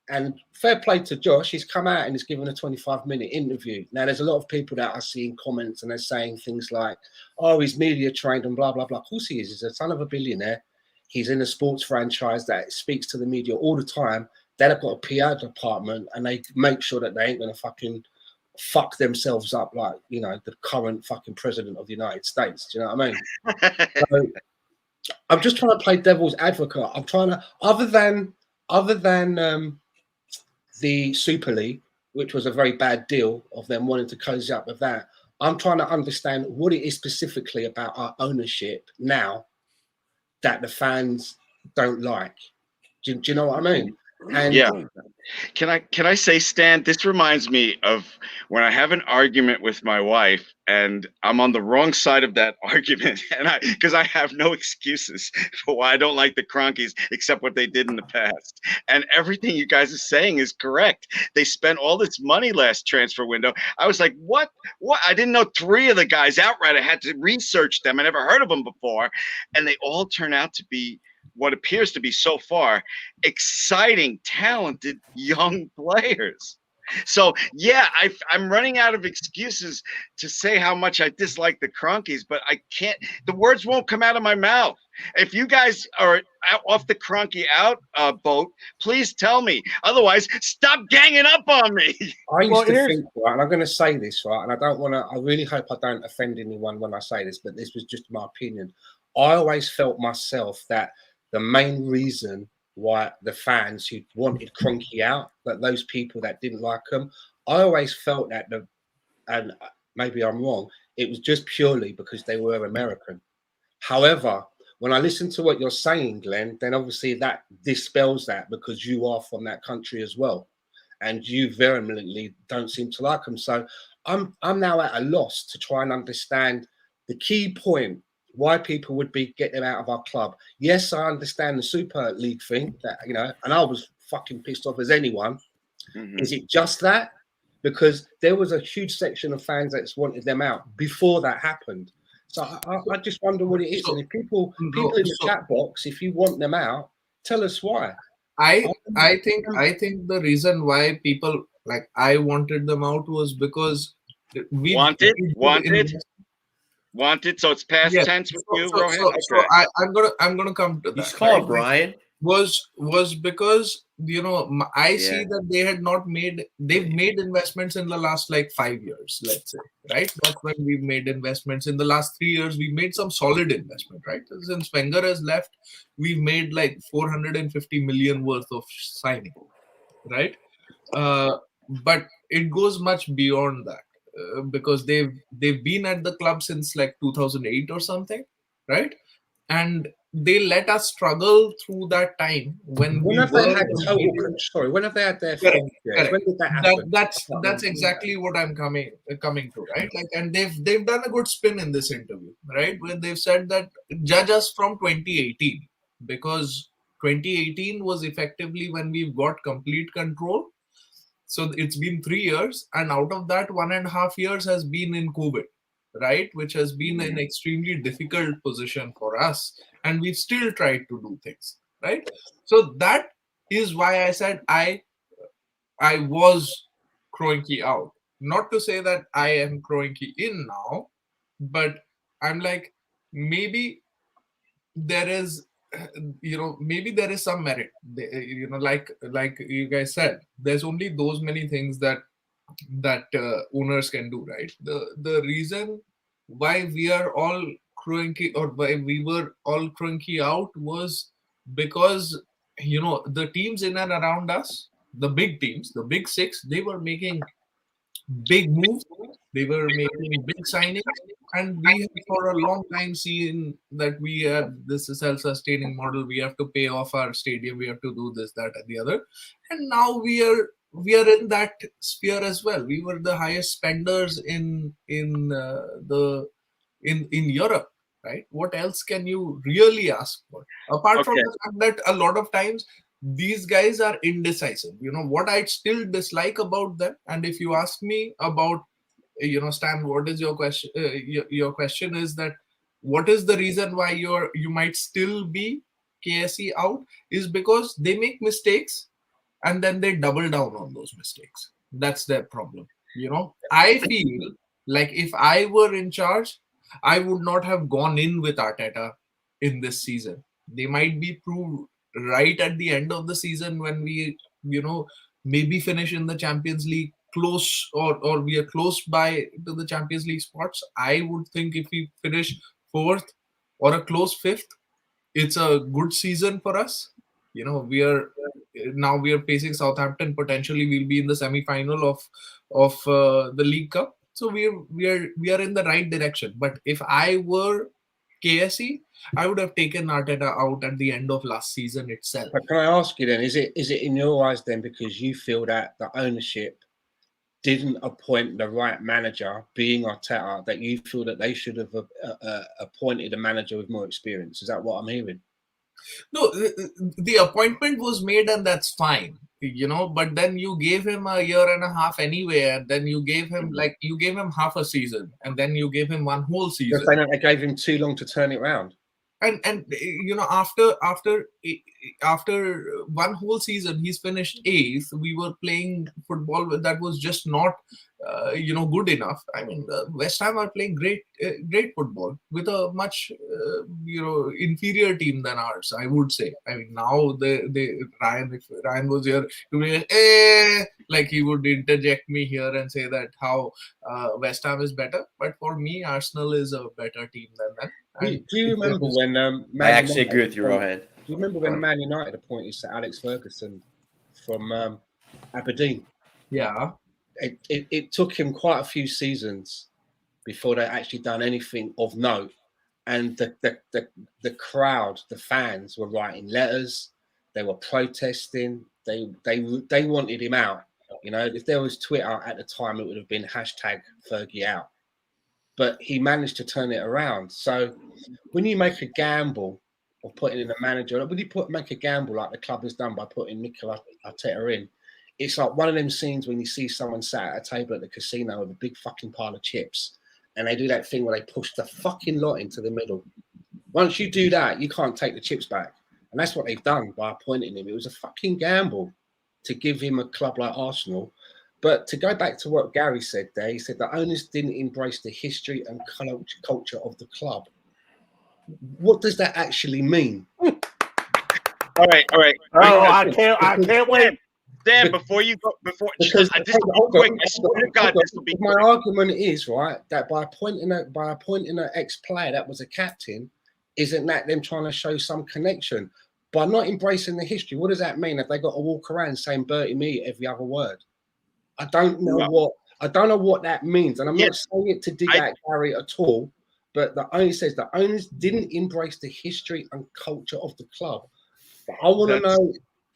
And fair play to Josh, he's come out and he's given a 25-minute interview. Now, there's a lot of people that I see in comments and they're saying things like, oh, he's media trained and blah, blah, blah. Of course he is. He's a son of a billionaire. He's in a sports franchise that speaks to the media all the time. They've got a PR department and they make sure that they ain't going to fucking fuck themselves up like, the current fucking president of the United States. Do you know what I mean? So, I'm just trying to play devil's advocate. I'm trying to, other than the Super League, which was a very bad deal of them wanting to cozy up with that, I'm trying to understand what it is specifically about our ownership now that the fans don't like. Do you know what I mean? And yeah. Can I say, Stan, this reminds me of when I have an argument with my wife and I'm on the wrong side of that argument, and because I have no excuses for why I don't like the Kroenkes except what they did in the past. And everything you guys are saying is correct. They spent all this money last transfer window. I was like, what? I didn't know 3 of the guys outright. I had to research them. I never heard of them before. And they all turn out to be what appears to be so far exciting, talented young players. So yeah, I'm running out of excuses to say how much I dislike the Kroenkes, but I can't. The words won't come out of my mouth. If you guys are off the Kroenke out boat, please tell me. Otherwise, stop ganging up on me. I used to think, right, and I'm going to say this, right, and I don't want to. I really hope I don't offend anyone when I say this, but this was just my opinion. I always felt myself that the main reason why the fans who wanted Kroenke out, that those people that didn't like him, I always felt that and maybe I'm wrong, it was just purely because they were American. However, when I listen to what you're saying, Glenn, then obviously that dispels that because you are from that country as well, and you vehemently don't seem to like him. So I'm now at a loss to try and understand the key point. Why people would be getting them out of our club. Yes, I understand the Super League thing, that and I was fucking pissed off as anyone. Is it just that? Because there was a huge section of fans that wanted them out before that happened. So I just wonder what it is. And if people in the chat box, if you want them out, tell us why. I think the reason why people like I wanted them out was because we wanted, so it's past tense with you, Rohan. So I'm gonna come to that. He's called Brian. Was because I see that they've made investments in the last like 5 years, let's say, right? That's when we've made investments. In the last 3 years, we've made some solid investment, right? Since Wenger has left, we've made like 450 million worth of signing, right? but it goes much beyond that because they've been at the club since like 2008 or something, right? And they let us struggle through that time when When we have they were had total? competing. Sorry, when have they had their Correct, full shares? correct. When did that happen? That's exactly what I'm coming to, right? Like, and they've done a good spin in this interview, right? When they've said that judge us from 2018 because 2018 was effectively when we've got complete control. So it's been 3 years, and out of that, 1.5 years has been in COVID, right? Which has been an extremely difficult position for us, and we've still tried to do things, right? So that is why I said I was Kroenke out. Not to say that I am Kroenke in now, but I'm like, maybe there is, maybe there is some merit. Like you guys said, there's only those many things that owners can do, right? The reason why we are all Kroenke, or why we were all Kroenke out, was because the teams in and around us, the big teams, the big six, they were making big moves, they were making big signings, and we have for a long time seen that we have this self-sustaining model. We have to pay off our stadium, we have to do this, that, and the other, and now we are in that sphere as well. We were the highest spenders in Europe, right? What else can you really ask for apart from the fact that a lot of times these guys are indecisive? What I still dislike about them, and if you ask me about, Stan, what is your question? Your question is that what is the reason why you might still be KSE out, is because they make mistakes and then they double down on those mistakes. That's their problem. I feel like if I were in charge, I would not have gone in with Arteta in this season. They might be proved right at the end of the season when we, maybe finish in the Champions League close, or we are close by to the Champions League spots. I would think if we finish 4th or a close 5th, it's a good season for us. We are facing Southampton. Potentially we'll be in the semi-final of the League Cup, so we are in the right direction. But if I were KSE, I would have taken Arteta out at the end of last season itself. But can I ask you then, is it in your eyes then because you feel that the ownership didn't appoint the right manager, being Arteta, that you feel that they should have appointed a manager with more experience? Is that what I'm hearing? No, the appointment was made and that's fine, but then you gave him a year and a half anyway, and then you gave him half a season, and then you gave him one whole season. You're saying that they gave him too long to turn it around? And after one whole season, he's finished 8th. We were playing football that was just not good enough. I mean, West Ham are playing great football with a much inferior team than ours, I would say. I mean, now if Ryan was here, he would be like he would interject me here and say that how West Ham is better. But for me, Arsenal is a better team than them. Do you remember when I actually agree with you, Rohan. Do you remember when Man United appointed Sir Alex Ferguson from Aberdeen? Yeah. It took him quite a few seasons before they actually done anything of note, and the crowd, the fans, were writing letters, they were protesting, they wanted him out. If there was Twitter at the time, it would have been #Fergie out. But he managed to turn it around. So when you make a gamble of putting in a manager, when you make a gamble like the club has done by putting Mikel Arteta in, it's like one of them scenes when you see someone sat at a table at the casino with a big fucking pile of chips, and they do that thing where they push the fucking lot into the middle. Once you do that, you can't take the chips back. And that's what they've done by appointing him. It was a fucking gamble to give him a club like Arsenal. But to go back to what Gary said there, he said the owners didn't embrace the history and culture of the club. What does that actually mean? All right. Oh, I can't wait. Dan, before you go, this will be quick. I swear to God, this will be my quick. argument is, right, that by appointing an ex-player that was a captain, isn't that them trying to show some connection? By not embracing the history, what does that mean? Have they got to walk around saying Bertie me every other word? I don't know what that means, and I'm not saying it to dig at Gary at all. But the owner says the owners didn't embrace the history and culture of the club. But I want to know.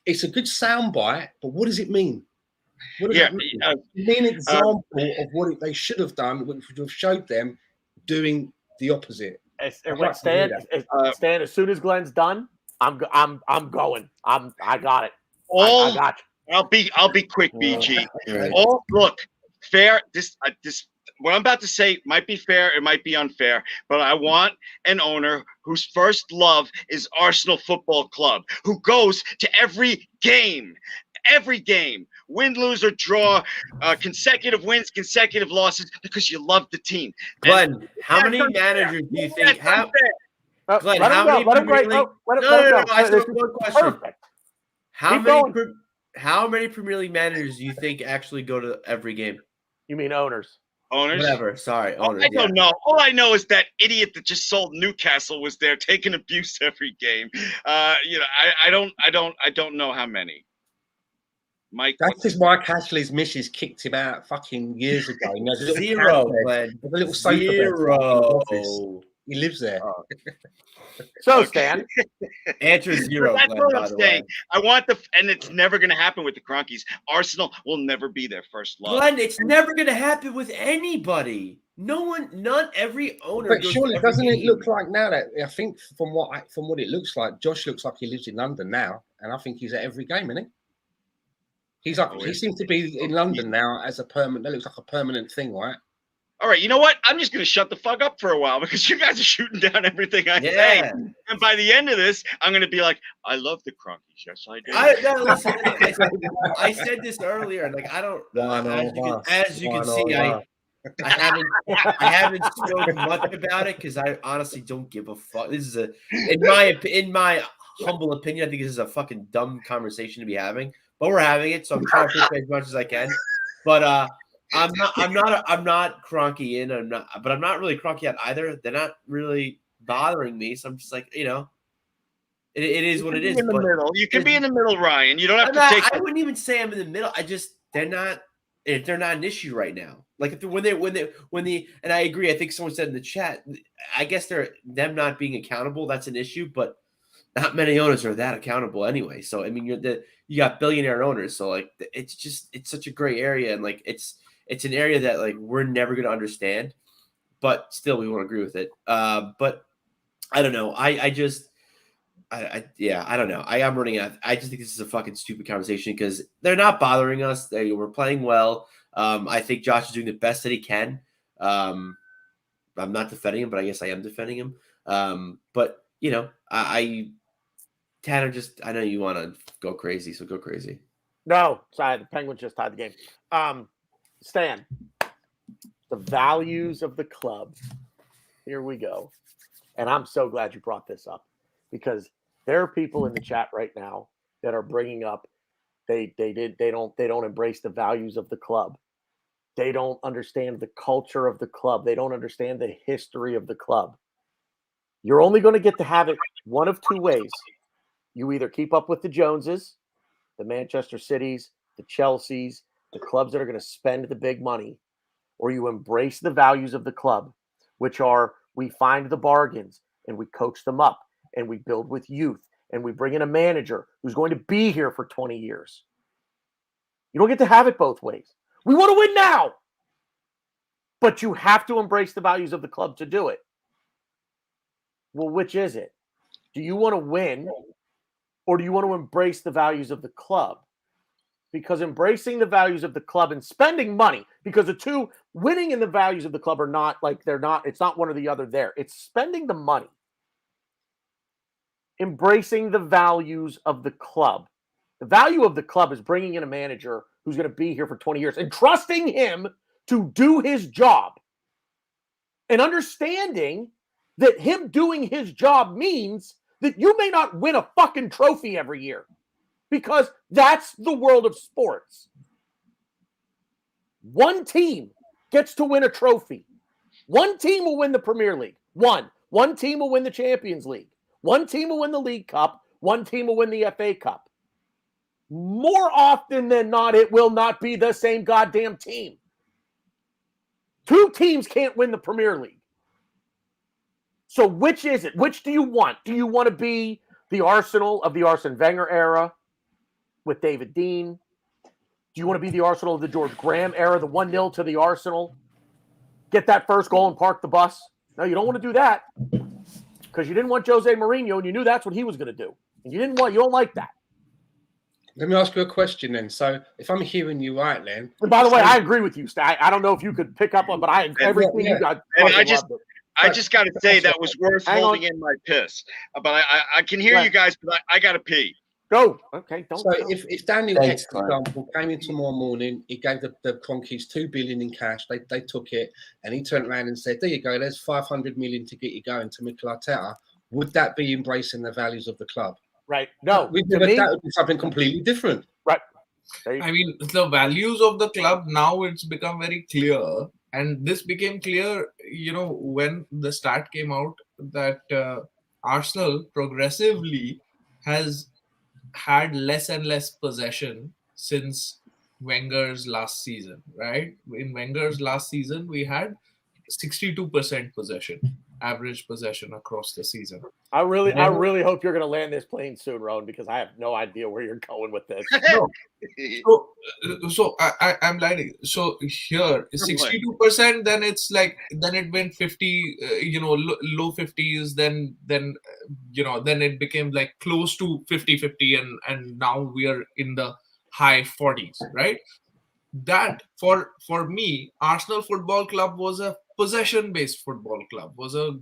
It's a good soundbite, but what does it mean? What does that mean? An example of what they should have done, which would have showed them doing the opposite. Stan, as soon as Glenn's done, I'm going. I got it. I got you. I'll be quick, BG. Look, fair. This what I'm about to say might be fair, it might be unfair, but I want an owner whose first love is Arsenal Football Club, who goes to every game, win, lose, or draw, consecutive wins, consecutive losses, because you love the team. Glenn, how many managers do you think have? Glenn, how many? No. I just have one question. How many Premier League managers do you think actually go to every game? You mean owners? Whatever. Sorry, owners. I don't know. All I know is that idiot that just sold Newcastle was there taking abuse every game. I don't know how many. Mike, that's just Mike Ashley's missus kicked him out fucking years ago. Zero, Glenn. A little Zero. He lives there. Oh. So, Stan, answer zero. That's Glenn, what I'm saying. I want and it's never going to happen with the Cronkies. Arsenal will never be their first love. Glenn, it's never going to happen with anybody. Not every owner. But surely, doesn't it look like now that I think from what it looks like, Josh looks like he lives in London now, and I think he's at every game, isn't he? He seems to be in London now as a permanent. That looks like a permanent thing, right? All right, you know what? I'm just going to shut the fuck up for a while because you guys are shooting down everything I say. And by the end of this, I'm going to be like, I love the Cronkies. Yes, I do. I said this earlier. Like, I don't. As you can see, I haven't spoken much about it because I honestly don't give a fuck. This is in my humble opinion, I think this is a fucking dumb conversation to be having. But we're having it, so I'm trying to push as much as I can. But I'm not Cronky in. But I'm not really Cronky out either. They're not really bothering me, so I'm just like, it is what it is. In the middle, you can be in the middle, Ryan. You don't have to take. I wouldn't even say I'm in the middle. They're not an issue right now. Like when they and I agree. I think someone said in the chat. I guess them not being accountable. That's an issue, but not many owners are that accountable anyway. So I mean, you got billionaire owners. So like, it's such a gray area, and like it's an area that like we're never going to understand, but still we won't agree with it. But I don't know. I don't know. I'm running out. I just think this is a fucking stupid conversation because they're not bothering us. They were playing well. I think Josh is doing the best that he can. I'm not defending him, but I guess I am defending him. But Tanner, I know you want to go crazy, so go crazy. No, sorry, the Penguins just tied the game. Stan, the values of the club. Here we go. And I'm so glad you brought this up because there are people in the chat right now that are bringing up they don't embrace the values of the club. They don't understand the culture of the club. They don't understand the history of the club. You're only going to get to have it one of two ways. You either keep up with the Joneses, the Manchester Cities, the Chelseas, the clubs that are going to spend the big money, or you embrace the values of the club, which are we find the bargains and we coach them up and we build with youth and we bring in a manager who's going to be here for 20 years. You don't get to have it both ways. We want to win now, but you have to embrace the values of the club to do it. Well, which is it? Do you want to win or do you want to embrace the values of the club? Because embracing the values of the club and spending money, because the two, winning and the values of the club are not like it's not one or the other there. It's spending the money. Embracing the values of the club. The value of the club is bringing in a manager who's going to be here for 20 years and trusting him to do his job. And understanding that him doing his job means that you may not win a fucking trophy every year. Because that's the world of sports. One team gets to win a trophy. One team will win the Premier League. One team will win the Champions League. One team will win the League Cup. One team will win the FA Cup. more often than not, it will not be the same goddamn team. Two teams can't win the Premier League. So which is it? Which do you want? Do you want to be the Arsenal of the Arsene Wenger era with David Dean? Do you want to be the Arsenal of the George Graham era, the 1-0 to the Arsenal? Get that first goal and park the bus? No, you don't want to do that because you didn't want Jose Mourinho and you knew that's what he was going to do. And you don't like that. Let me ask you a question then. So if I'm hearing you right then. And by the way, I agree with you, Sty. I don't know if you could pick up on, but everything you got. And I just got to say that was worth holding in my piss. But I can hear you guys, but I got to pee. Go. Okay. So if Daniel X, for example, came in tomorrow morning, he gave the Cronkies $2 billion in cash. They took it, and he turned around and said, "There you go. There's 500 million to get you going." To Mikel Arteta, would that be embracing the values of the club? Right. No. That would be something completely different. Right. I mean, the values of the club now it's become very clear, and this became clear, when the stat came out that Arsenal progressively has had less and less possession since Wenger's last season, right? In Wenger's last season, we had 62% possession, average possession across the season. I really hope you're going to land this plane soon, Rohan, because I have no idea where you're going with this. No. So I'm lying. So here 62%, then it's like then it went 50, low 50s, then it became like close to 50-50, and now we are in the high 40s, right? That for me, Arsenal Football Club was a possession-based football club, was a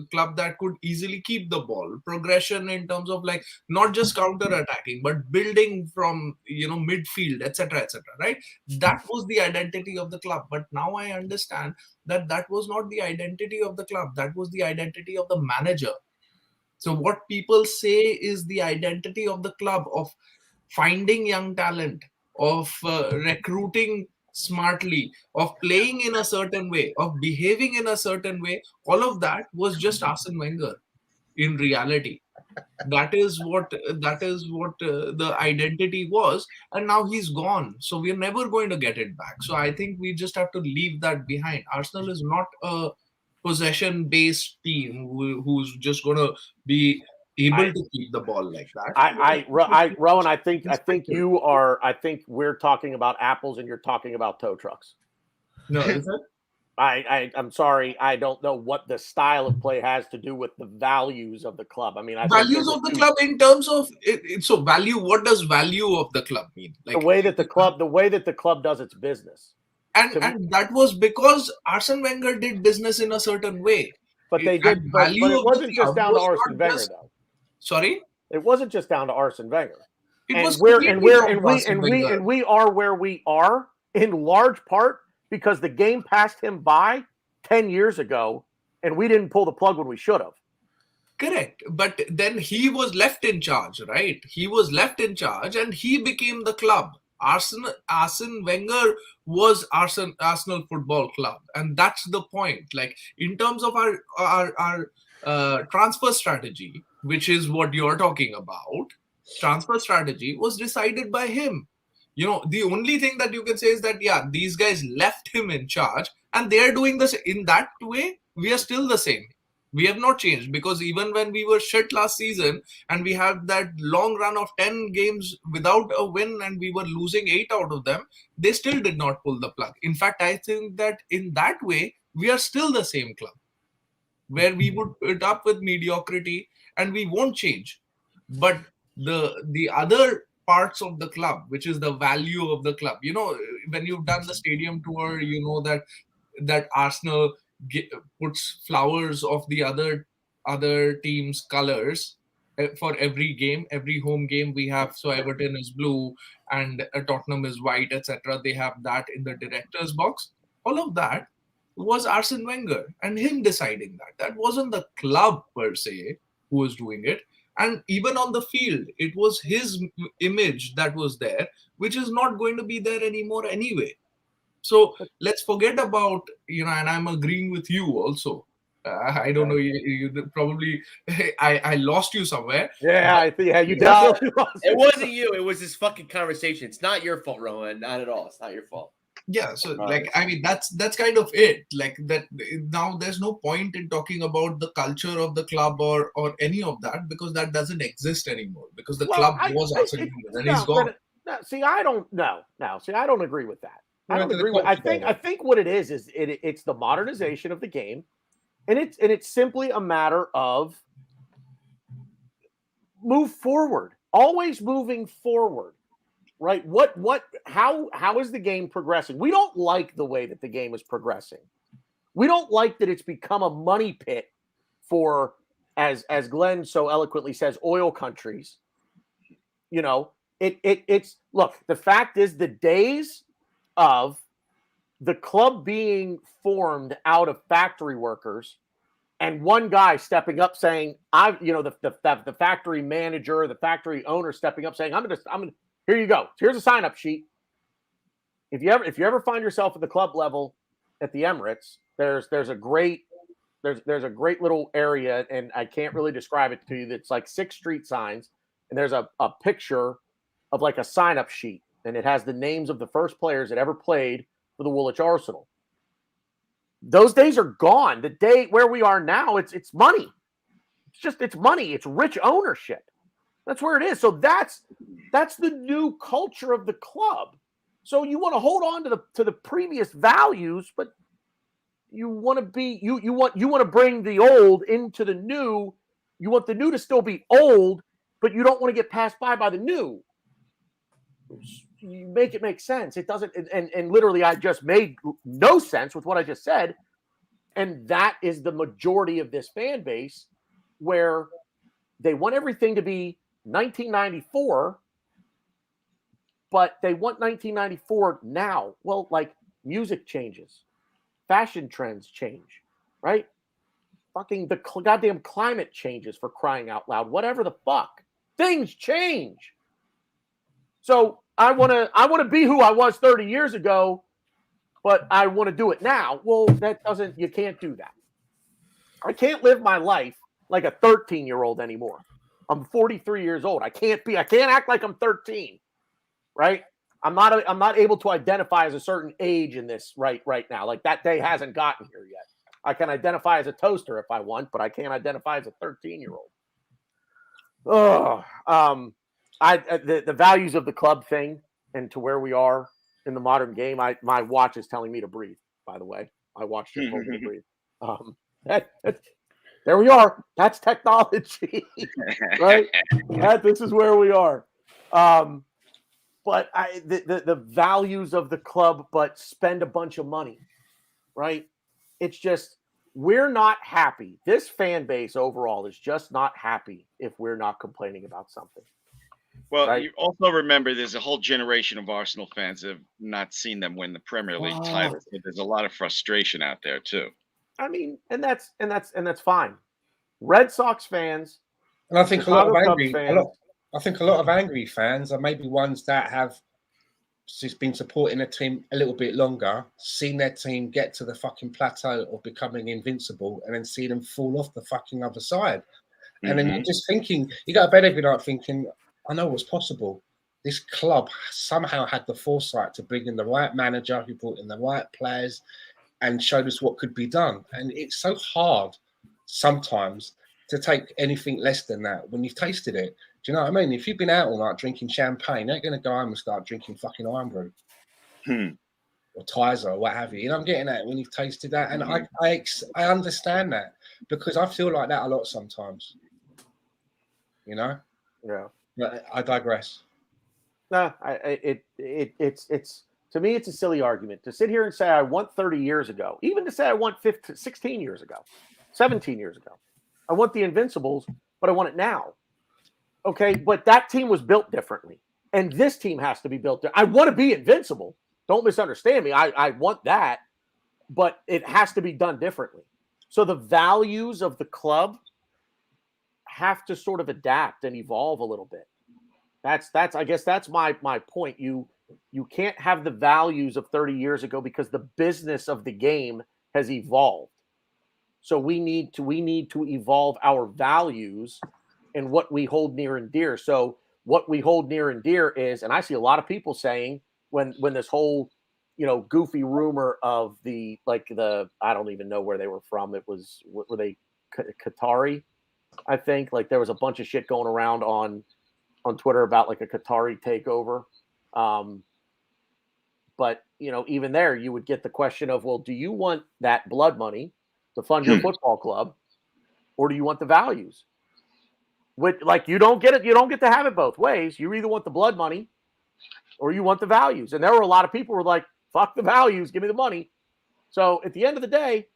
club that could easily keep the ball, progression in terms of like not just counter-attacking, but building from midfield, etc., right? That was the identity of the club. But now I understand that was not the identity of the club. That was the identity of the manager. So what people say is the identity of the club, of finding young talent, of recruiting smartly, of playing in a certain way, of behaving in a certain way. All of that was just Arsene Wenger in reality. That is what the identity was, and now he's gone, so we're never going to get it back. So I think we just have to leave that behind. Arsenal is not a possession based team who's just going to be able to keep the ball like that. Rohan, I think we're talking about apples and you're talking about tow trucks. No, is it? I'm sorry. I don't know what the style of play has to do with the values of the club. I mean, values of the club in terms of so value. What does value of the club mean? Like the way that the club does its business. And that was because Arsene Wenger did business in a certain way. But they did. But it wasn't just down to Arsene Wenger, though. Sorry, it wasn't just down to Arsene Wenger. We are where we are in large part because the game passed him by 10 years ago, and we didn't pull the plug when we should have. Correct, but then he was left in charge, right? He was left in charge, and he became the club. Arsene Wenger was Arsenal Football Club, and that's the point. Like in terms of our transfer strategy, which is what you're talking about, transfer strategy was decided by him. The only thing that you can say is that these guys left him in charge, and they're doing this in that way. We are still the same. We have not changed, because even when we were shit last season and we had that long run of 10 games without a win and we were losing 8 out of them, they still did not pull the plug. In fact, I think that in that way, we are still the same club, where we would put up with mediocrity and we won't change. But the other parts of the club, which is the value of the club, when you've done the stadium tour, that Arsenal puts flowers of the other team's colors for every game, every home game we have. So Everton is blue and Tottenham is white, etc. They have that in the director's box. All of that was Arsene Wenger and him deciding that. That wasn't the club per se who was doing it. And even on the field, it was his image that was there, which is not going to be there anymore anyway. So let's forget about, and I'm agreeing with you also, I don't know. You probably I lost you somewhere. Yeah, I think you No, definitely lost it wasn't you. It was this fucking conversation. It's not your fault, Rohan. Not at all. It's not your fault. Yeah, so like I mean that's kind of it. Like that now there's no point in talking about the culture of the club or any of that because that doesn't exist anymore because the club was Arsene Wenger and he's gone. See, I don't know. No, see, I don't agree with that. I don't agree with. I think what it is it's the modernization of the game, and it's simply a matter of move forward, always moving forward. Right? How is the game progressing? We don't like the way that the game is progressing. We don't like that it's become a money pit for, as Glenn so eloquently says, oil countries. You know, it's look, the fact is the days of the club being formed out of factory workers and one guy stepping up saying, the factory manager, the factory owner stepping up saying, I'm gonna here you go. Here's a sign-up sheet. If you ever find yourself at the club level at the Emirates, there's a great little area, and I can't really describe it to you. That's like 6 street signs, and there's a picture of like a sign-up sheet, and it has the names of the first players that ever played for the Woolwich Arsenal. Those days are gone. The day where we are now, it's money. It's money. It's rich ownership. That's where it is. So that's the new culture of the club. So you want to hold on to the previous values, but you want to be you want to bring the old into the new. You want the new to still be old, but you don't want to get passed by the new. You make it make sense. It doesn't, and literally, I just made no sense with what I just said, and that is the majority of this fan base, where they want everything to be 1994, but they want 1994 now. Well, like music changes, fashion trends change, right? Fucking the goddamn climate changes, for crying out loud. Whatever the fuck, things change. So I want to be who I was 30 years ago, but I want to do it now. Well, you can't do that. I can't live my life like a 13-year-old anymore. I'm 43 years old. I can't act like I'm 13, right? I'm not able to identify as a certain age in this right now. Like, that day hasn't gotten here yet. I can identify as a toaster if I want, but I can't identify as a 13-year-old. The values of the club thing and to where we are in the modern game. My watch is telling me to breathe. By the way, my watch just told me to breathe. There we are. That's technology, right? This is where we are. But the values of the club, but spend a bunch of money, right? It's just, we're not happy. This fan base overall is just not happy if we're not complaining about something. Well, right? You also remember there's a whole generation of Arsenal fans that have not seen them win the Premier League title. So there's a lot of frustration out there too. I mean, and that's fine. Red Sox fans, and I think a lot of angry fans are maybe ones that have just been supporting a team a little bit longer, seen their team get to the fucking plateau of becoming invincible, and then see them fall off the fucking other side. And then you're just thinking, you go to bed every night thinking, I know what's possible. This club somehow had the foresight to bring in the right manager who brought in the right players and showed us what could be done. And it's so hard sometimes to take anything less than that when you've tasted it. Do you know what I mean? If you've been out all night drinking champagne, you're not going to go home and start drinking fucking Iron Brew or Tizer or what have you. You know, I'm getting at when you've tasted that. And I understand that, because I feel like that a lot sometimes. You know? Yeah. But I digress. No, it's to me, it's a silly argument to sit here and say I want 30 years ago, even to say I want 16 years ago, 17 years ago. I want the Invincibles, but I want it now. Okay, but that team was built differently, and this team has to be built differently. I want to be invincible. Don't misunderstand me. I want that, but it has to be done differently. So the values of the club have to sort of adapt and evolve a little bit. That's I guess that's my point. You can't have the values of 30 years ago because the business of the game has evolved. So we need to evolve our values and what we hold near and dear. So what we hold near and dear is, and I see a lot of people saying when this whole, goofy rumor of I don't even know where they were from. It was, were they Qatari? I think like there was a bunch of shit going around on Twitter about like a Qatari takeover. But even there, you would get the question of, well, do you want that blood money to fund your football club, or do you want the values? You don't get it. You don't get to have it both ways. You either want the blood money or you want the values. And there were a lot of people who were like, fuck the values, give me the money. So at the end of the day,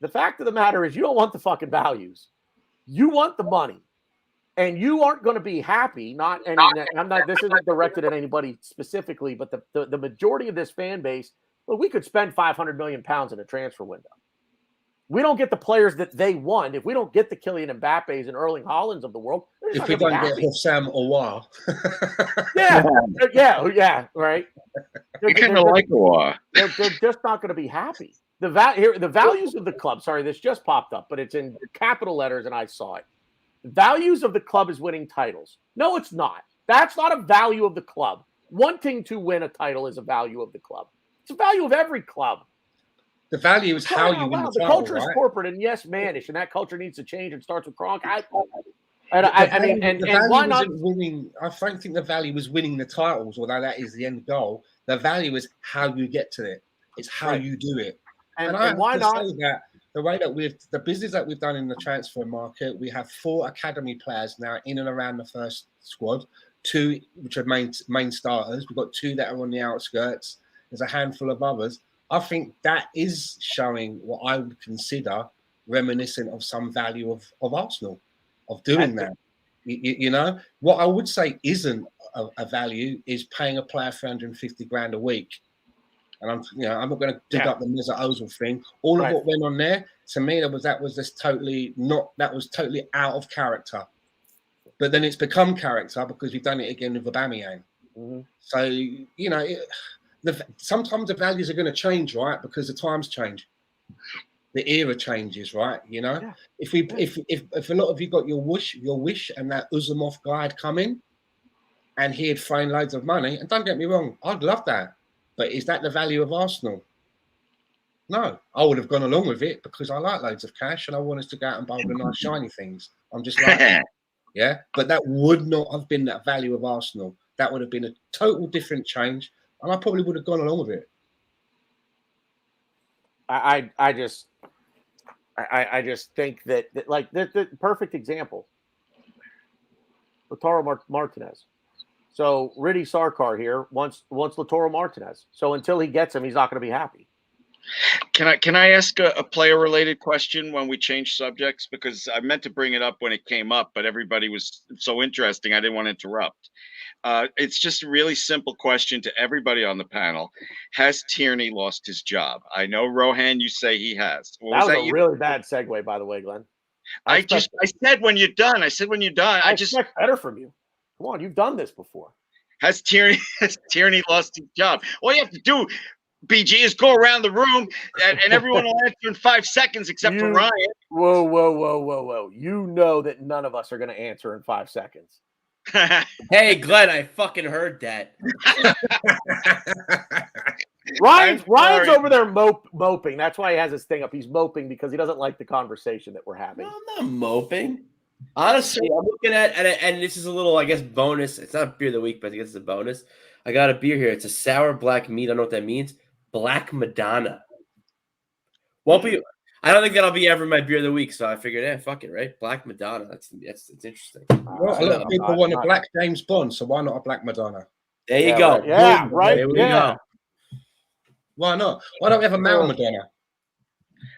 the fact of the matter is you don't want the fucking values. You want the money. And you aren't going to be happy. This isn't directed at anybody specifically, but the majority of this fan base, well, we could spend 500 million pounds in a transfer window. We don't get the players that they want. If we don't get the Kylian Mbappes and Erling Haalands of the world, if we don't get Hossam Aouar, yeah, right. You kind of like Aouar. They're just not going to be happy. The values of the club. Sorry, this just popped up, but it's in capital letters, and I saw it. The values of the club is winning titles. No, it's not. That's not a value of the club. Wanting to win a title is a value of the club. It's a value of every club. The value is how you win the title, culture is corporate and yes, mannish, and that culture needs to change and starts with Kronk. Why not? Winning, I don't think the value is winning the titles, although that is the end goal. The value is how you get to it. It's how you do it. And why not? Say that the way that the business that we've done in the transfer market, we have 4 academy players now in and around the first squad, 2 which are main starters. We've got 2 that are on the outskirts. There's a handful of others. I think that is showing what I would consider reminiscent of some value of Arsenal, of doing that. What I would say isn't a value is paying a player 350 grand a week. And I'm not going to dig up the Mesut Ozil thing. All of what went on there, to me, that was totally out of character. But then it's become character because we've done it again with Aubameyang. Mm-hmm. So sometimes the values are going to change, right? Because the times change, the era changes, right? If a lot of you got your wish, and that Uzumov guy had come in, and he had thrown loads of money, and don't get me wrong, I'd love that. But is that the value of Arsenal? No, I would have gone along with it because I like loads of cash and I want us to go out and buy the nice shiny things. I'm just like that. Yeah, but that would not have been that value of Arsenal. That would have been a total different change. And I probably would have gone along with it. I just think that like the perfect example, Lautaro Martinez. So Riddy Sarkar here wants Lautaro Martinez. So until he gets him, he's not going to be happy. Can I ask a player related question when we change subjects? Because I meant to bring it up when it came up, but everybody was so interesting. I didn't want to interrupt. It's just a really simple question to everybody on the panel. Has Tierney lost his job? I know, Rohan, you say he has. That was a really bad segue, by the way, Glenn. I said when you're done. I expect better from you. Come on, you've done this before. Has Tierney lost his job? All you have to do, BG, is go around the room and everyone will answer in 5 seconds except for Ryan. Whoa. You know that none of us are going to answer in 5 seconds. Hey, Glenn, I fucking heard that. Ryan's over there moping. That's why he has his thing up. He's moping because he doesn't like the conversation that we're having. No, I'm not moping. Honestly, I'm looking at, and this is a little, I guess, bonus. It's not beer of the week, but I guess it's a bonus. I got a beer here. It's a sour black meat. I don't know what that means. Black Madonna. Won't be. I don't think that'll be ever my beer of the week. So I figured, fuck it, right? Black Madonna. That's interesting. Well, a lot of people want a black James Bond, so why not a Black Madonna? There you go. Right. Yeah, right. There we go. Why not? Why don't we have a male Madonna?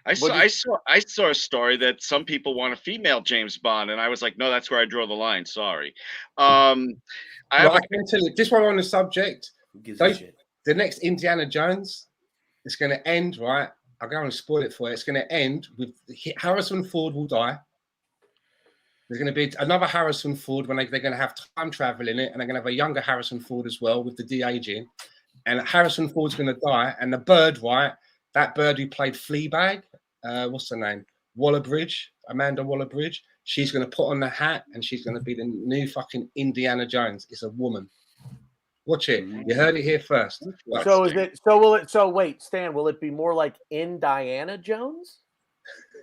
I saw a story that some people want a female James Bond, and I was like, no, that's where I draw the line. Sorry. I can tell you this one on the subject. The next Indiana Jones is going to end, right? I'm going to spoil it for you. It's going to end with Harrison Ford will die. There's going to be another Harrison Ford when they're going to have time travel in it, and they're going to have a younger Harrison Ford as well with the de-aging. And Harrison Ford's going to die, and the bird, right? That bird who played Fleabag, what's the name? Amanda Waller-Bridge. She's going to put on the hat and she's going to be the new fucking Indiana Jones. It's a woman. Watch it. You heard it here first. So is it? So will it? So wait, Stan. Will it be more like in Diana Jones?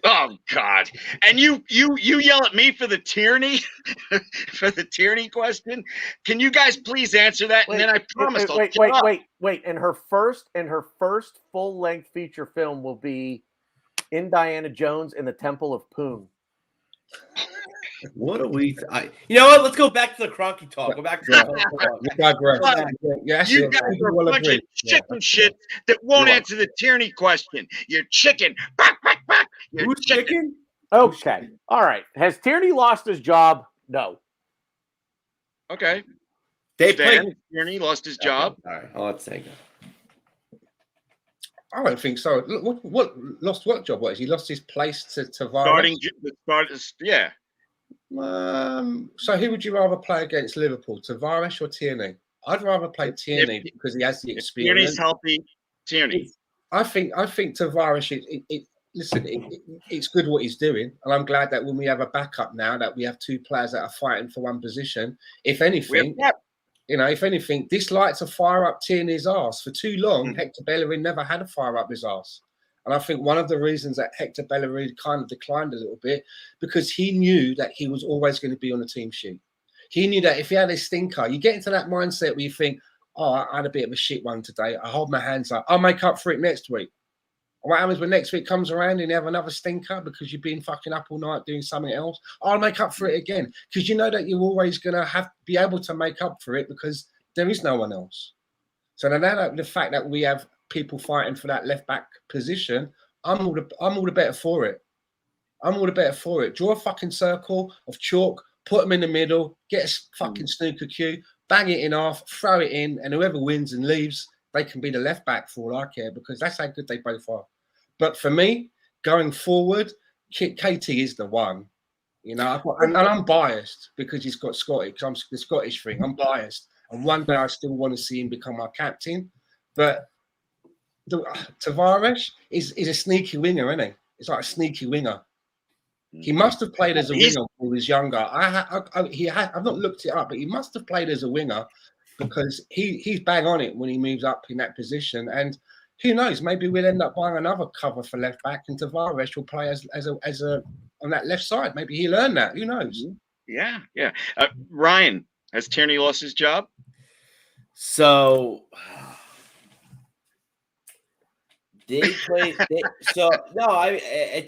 Oh God! And you yell at me for the tyranny, for the tyranny question. Can you guys please answer that? Wait, and then I promise. Wait. And her first full-length feature film will be in Diana Jones in the Temple of Poon. What are we? You know what? Let's go back to the Cronky talk. Go back to You guys are a bunch of chicken shit that won't answer the tyranny question. You're chicken. You're Who's chicken? Okay. All right. Has Tierney lost his job? No. Okay. They played. Tierney lost his job. All right. I'll let Stan go. I don't think so. What lost what job was he? Lost his place to Starting, yeah. So who would you rather play against Liverpool, Tavares or Tierney? I'd rather play Tierney because he has the experience. Tierney's healthy. Tierney. I think Tavares. It's good what he's doing, and I'm glad that when we have a backup now, that we have two players that are fighting for one position. If anything, this lights a fire up Tierney's arse. For too long, Hector Bellerin never had a fire up his arse. And I think one of the reasons that Hector Bellerin kind of declined a little bit, because he knew that he was always going to be on the team sheet. He knew that if he had a stinker, you get into that mindset where you think, oh, I had a bit of a shit one today. I hold my hands up. I'll make up for it next week. And what happens when next week comes around and you have another stinker because you've been fucking up all night doing something else? I'll make up for it again. Because you know that you're always going to be able to make up for it because there is no one else. So now the fact that we have people fighting for that left back position, I'm all the better for it. I'm all the better for it. Draw a fucking circle of chalk, put them in the middle, get a fucking snooker cue, bang it in half, throw it in, and whoever wins and leaves, they can be the left back for all I care, because that's how good they both are. But for me, going forward, KT is the one. You know, and I'm biased because he's got Scottish. I'm the Scottish thing. I'm biased, and one day I still want to see him become our captain. But Tavares is a sneaky winger, isn't he? It's like a sneaky winger. He must have played as a winger when he was younger. I've not looked it up, but he must have played as a winger because he's bang on it when he moves up in that position. And who knows? Maybe we'll end up buying another cover for left back, and Tavares will play as a on that left side. Maybe he'll learn that. Who knows? Yeah. Ryan, has Tierney lost his job? So it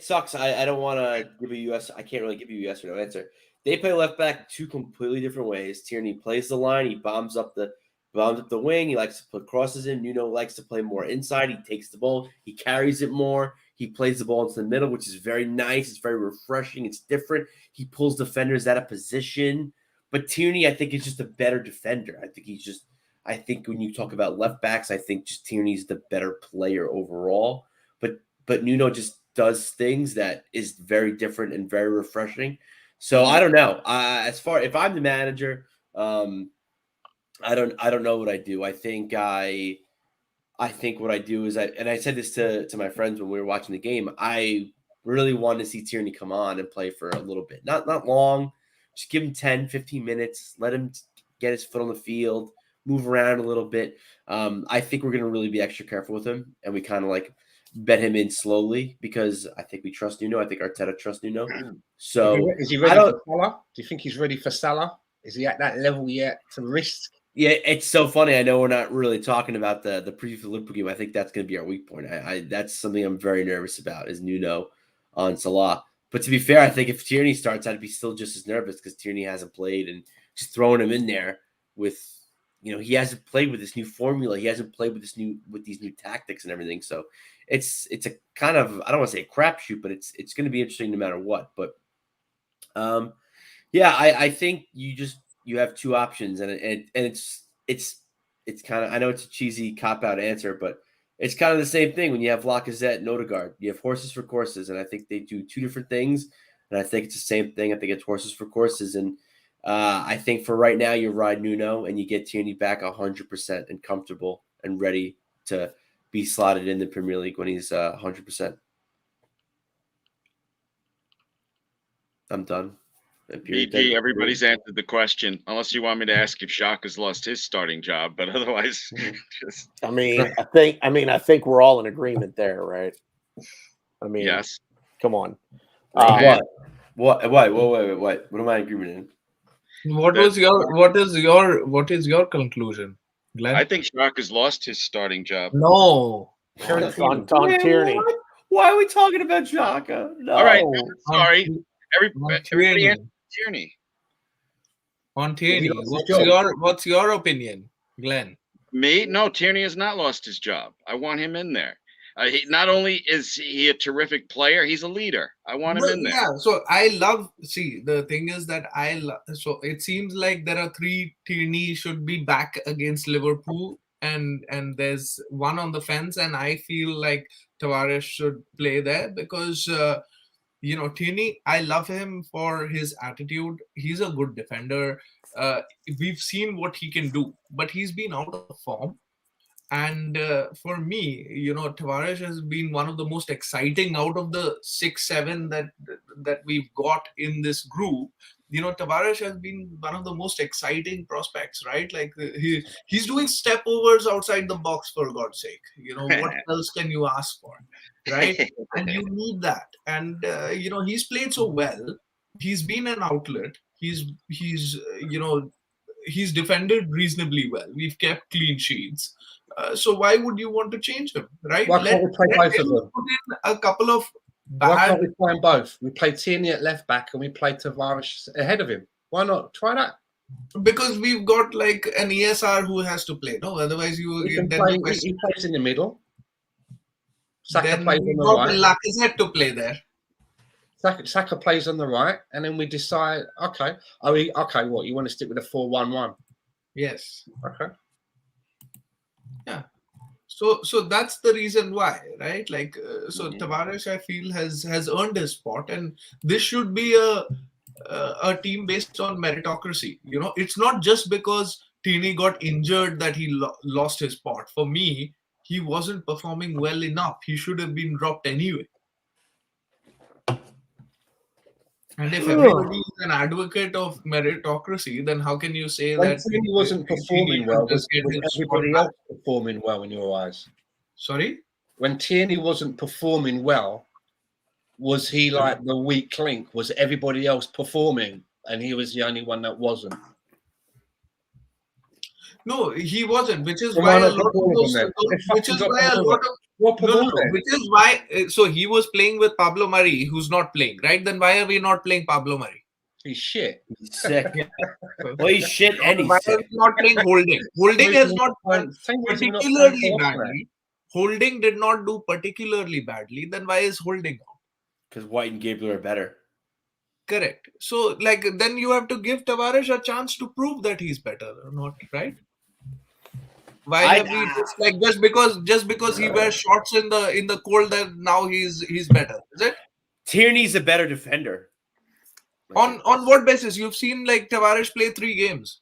sucks. I don't want to give a US. I can't really give you a yes or no answer. They play left back two completely different ways. Tierney plays the line. He bombs up the wing. He likes to put crosses in. Nuno likes to play more inside. He takes the ball. He carries it more. He plays the ball into the middle, which is very nice. It's very refreshing. It's different. He pulls defenders out of position. But Tierney, I think, is just a better defender. I think when you talk about left backs, I think just Tierney's the better player overall. But Nuno just does things that is very different and very refreshing. So I don't know. If I'm the manager, I don't know what I do. I think what I do is I said this to my friends when we were watching the game. I really want to see Tierney come on and play for a little bit. Not long. Just give him 10, 15 minutes. Let him get his foot on the field, move around a little bit. I think we're going to really be extra careful with him, and we kind of like bet him in slowly because I think we trust Nuno. I think Arteta trusts Nuno. So is he ready for Salah? Do you think he's ready for Salah? Is he at that level yet to risk? Yeah, it's so funny. I know we're not really talking about the preview for the Liverpool game. I think that's going to be our weak point. That's something I'm very nervous about is Nuno on Salah. But to be fair, I think if Tierney starts, I'd be still just as nervous because Tierney hasn't played, and just throwing him in there with, he hasn't played with this new formula. He hasn't played with these new tactics and everything. So it's a kind of, I don't want to say a crapshoot, but it's going to be interesting no matter what. But I think you have two options, and it's kind of, I know it's a cheesy cop-out answer, but it's kind of the same thing when you have Lacazette and Odegaard. You have horses for courses, and I think they do two different things, and I think it's the same thing. I think it's horses for courses, and I think for right now you ride Nuno and you get Tierney back 100% and comfortable and ready to be slotted in the Premier League when he's 100%. I'm done. BD, everybody's answered the question, unless you want me to ask if Shaka's lost his starting job, but otherwise, just I think we're all in agreement there, right? I mean, yes. Come on. What? What am I in agreement in? What is your conclusion, Glenn? I think Shaka's lost his starting job. No. On Tierney. Why are we talking about Xhaka? No. All right, sorry. Everybody Tierney. answered Tierney. On Tierney. Yeah, What's your opinion, Glenn? Me? No, Tierney has not lost his job. I want him in there. Not only is he a terrific player, he's a leader. I want him in there. Yeah, so the thing is that so it seems like there are 3 Tierney should be back against Liverpool, and there's one on the fence, and I feel like Tavares should play there because Tierney, I love him for his attitude. He's a good defender. We've seen what he can do, but he's been out of form. And for me, Tavares has been one of the most exciting out of the 6-7 that we've got in this group. Tavares has been one of the most exciting prospects, right? Like he's doing step overs outside the box, for God's sake. What else can you ask for, right? And you need that. And he's played so well. He's been an outlet. He's defended reasonably well. We've kept clean sheets. So why would you want to change him, right? Why can't we play both of them? Put in a couple of Why can't we play them both? We play Tierney at left back and we play Tavares ahead of him. Why not? Try that. Because we've got like an ESR who has to play. No, otherwise He plays in the middle. Saka plays on the right. Lacazette to play there. Saka plays on the right, and then we decide. Okay, what you want to stick with a 4-1-1? Yes. Okay. Yeah. So that's the reason why, right? Like, Tavares, I feel, has earned his spot, and this should be a team based on meritocracy. It's not just because Tierney got injured that he lost his spot. For me, he wasn't performing well enough. He should have been dropped anyway. And if everybody is an advocate of meritocracy, then how can you say when that Tierney wasn't performing well? Was everybody else performing well in your eyes? Sorry? When Tierney wasn't performing well, was he like the weak link? Was everybody else performing and he was the only one that wasn't? No, he wasn't, which is why a lot of those, which is why so he was playing with Pablo Mari, who's not playing, right? Then why are we not playing Pablo Mari? He's shit. He's sick. Well, he's shit and he's why sick. are we not playing Holding? Holding has not done particularly badly. Holding did not do particularly badly. Then why is Holding out? Because White and Gabler are better. Correct. So, then you have to give Tavares a chance to prove that he's better or not, right? Why have we just because he wears shorts in the cold that now he's better? Is it? Tierney's a better defender. On what basis? You've seen Tavares play 3 games.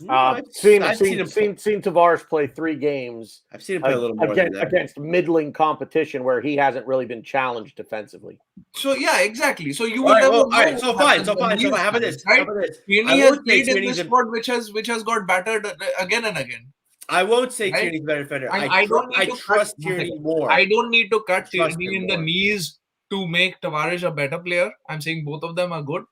I've seen Tavares play 3 games. I've seen him play a little more against middling competition where he hasn't really been challenged defensively. So yeah, exactly. So you will never know. All right, so fine. How about this? Right? Tierney has played in this sport which has got battered again and again. I won't say Tierney's a better defender. I trust Tierney more. I don't need to cut Tierney in the knees to make Tavares a better player. I'm saying both of them are good.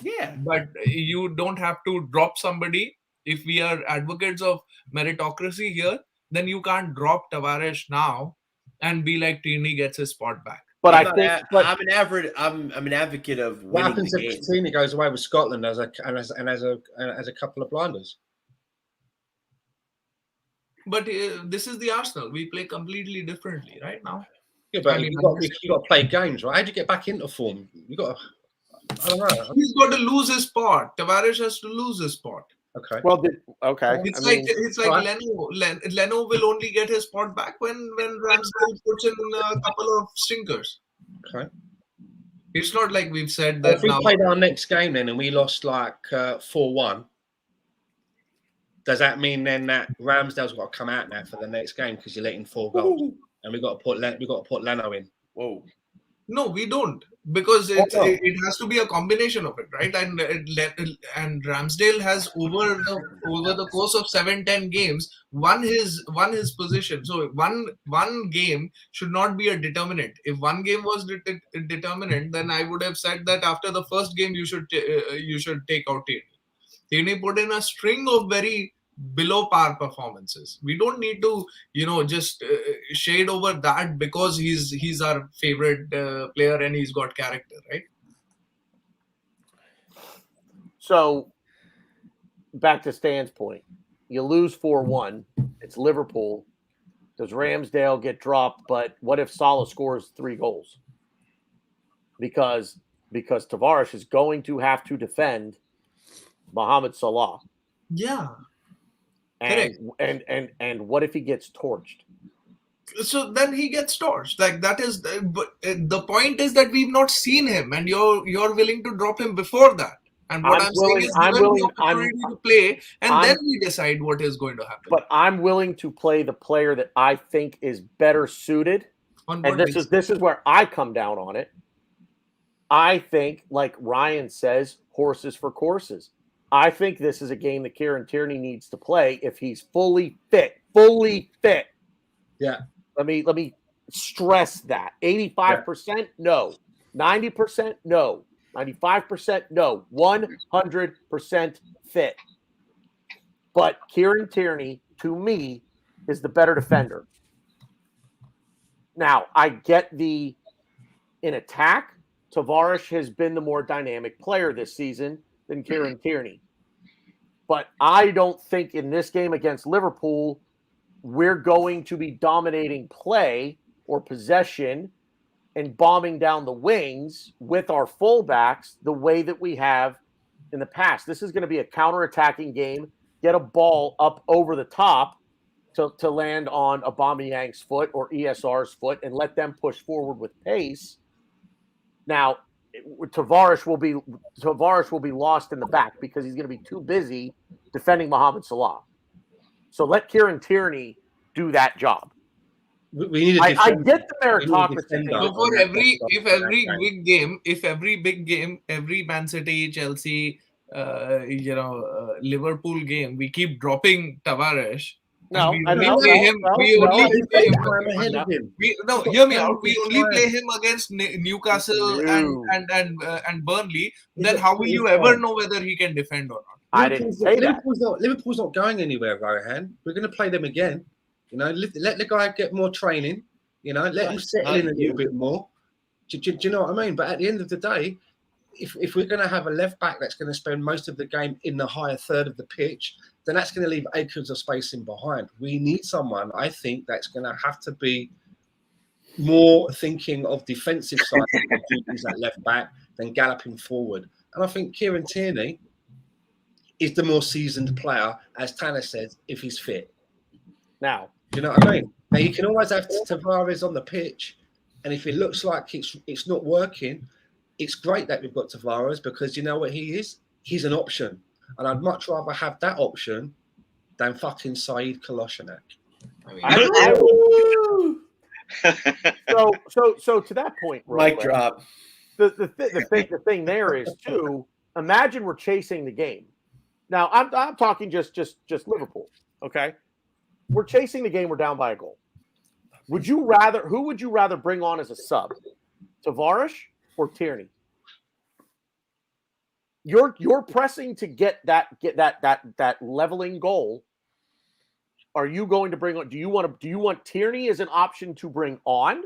Yeah. But you don't have to drop somebody. If we are advocates of meritocracy here, then you can't drop Tavares now and be like Tierney gets his spot back. But I'm an advocate of what happens if Tierney goes away with Scotland as a couple of blunders? But this is the Arsenal. We play completely differently right now. Yeah, but you got to play games, right? How do you get back into form? I don't know. He's got to lose his spot. Tavares has to lose his spot. Okay. Well, okay. It's like Leno will only get his spot back when Ramsdale puts in a couple of stinkers. Okay. It's not like we've said that. If we played our next game then and we lost 4-1, does that mean then that Ramsdale's got to come out now for the next game because you're letting 4 goals and we got to put Leno in? Whoa. No, we don't, because no. it has to be a combination of it, right? And Ramsdale has over the course of 7-10 games won his position. So one game should not be a determinant. If one game was determinant, then I would have said that after the first game you should take out Tierney. Tierney put in a string of very below par performances. We don't need to, just shade over that because he's our favorite player and he's got character, right? So back to Stan's point, you lose 4-1. It's Liverpool. Does Ramsdale get dropped? But what if Salah scores 3 goals? Because Tavares is going to have to defend Mohamed Salah. Yeah. And what if he gets torched? So then he gets torched. Like that is, but the point is that we've not seen him, and you're willing to drop him before that. And what I'm saying is, give him the opportunity to play, and then we decide what is going to happen. But I'm willing to play the player that I think is better suited. And this is where I come down on it. I think, like Ryan says, horses for courses. I think this is a game that Kieran Tierney needs to play if he's fully fit. Fully fit. Yeah. Let me stress that. 85%, no. 90%, no. 95%, no. 100% fit. But Kieran Tierney, to me, is the better defender. Now, I get in attack, Tavares has been the more dynamic player this season than Kieran Tierney. But I don't think in this game against Liverpool, we're going to be dominating play or possession and bombing down the wings with our fullbacks the way that we have in the past. This is going to be a counter-attacking game, get a ball up over the top to land on Aubameyang's foot or ESR's foot and let them push forward with pace. Now, Tavares will be lost in the back because he's going to be too busy defending Mohamed Salah. So let Kieran Tierney do that job. We need I get the meritocracy. So for every big game, every Man City, Chelsea, Liverpool game, we keep dropping Tavares. No, we only play him. Hear me out. We only play him against Newcastle and Burnley. Then how will you ever know whether he can defend or not? I didn't say that. Liverpool's not going anywhere, Rohan. We're going to play them again. Let the guy get more training. Let him settle in a little bit more. Do you know what I mean? But at the end of the day, if we're going to have a left back that's going to spend most of the game in the higher third of the pitch, then that's going to leave acres of space in behind. We need someone, I think, that's going to have to be more thinking of defensive side of duties at left back than galloping forward. And I think Kieran Tierney is the more seasoned player, as Tanner says, if he's fit. Now, do you know what I mean? Now you can always have Tavares on the pitch, and if it looks like it's not working, it's great that we've got Tavares because you know what he is? He's an option. And I'd much rather have that option than fucking Saeed Kolasinac. So to that point, mic drop. The thing there is too. Imagine we're chasing the game. Now I'm talking just Liverpool. Okay, we're chasing the game. We're down by a goal. Who would you rather bring on as a sub, Tavares or Tierney? You're pressing to get that leveling goal. Are you going to bring on? Do you want Tierney as an option to bring on,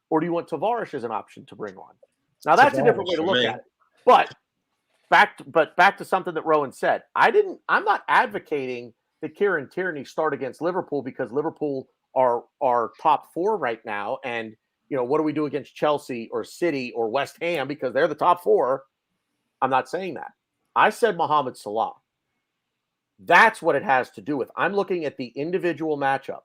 or do you want Tavares as an option to bring on? Now that's Tavares, a different way to look at it. But back to something that Rohan said. I'm not advocating that Kieran Tierney start against Liverpool because Liverpool are top 4 right now, and what do we do against Chelsea or City or West Ham because they're the top 4. I'm not saying that. I said Mohamed Salah. That's what it has to do with. I'm looking at the individual matchup.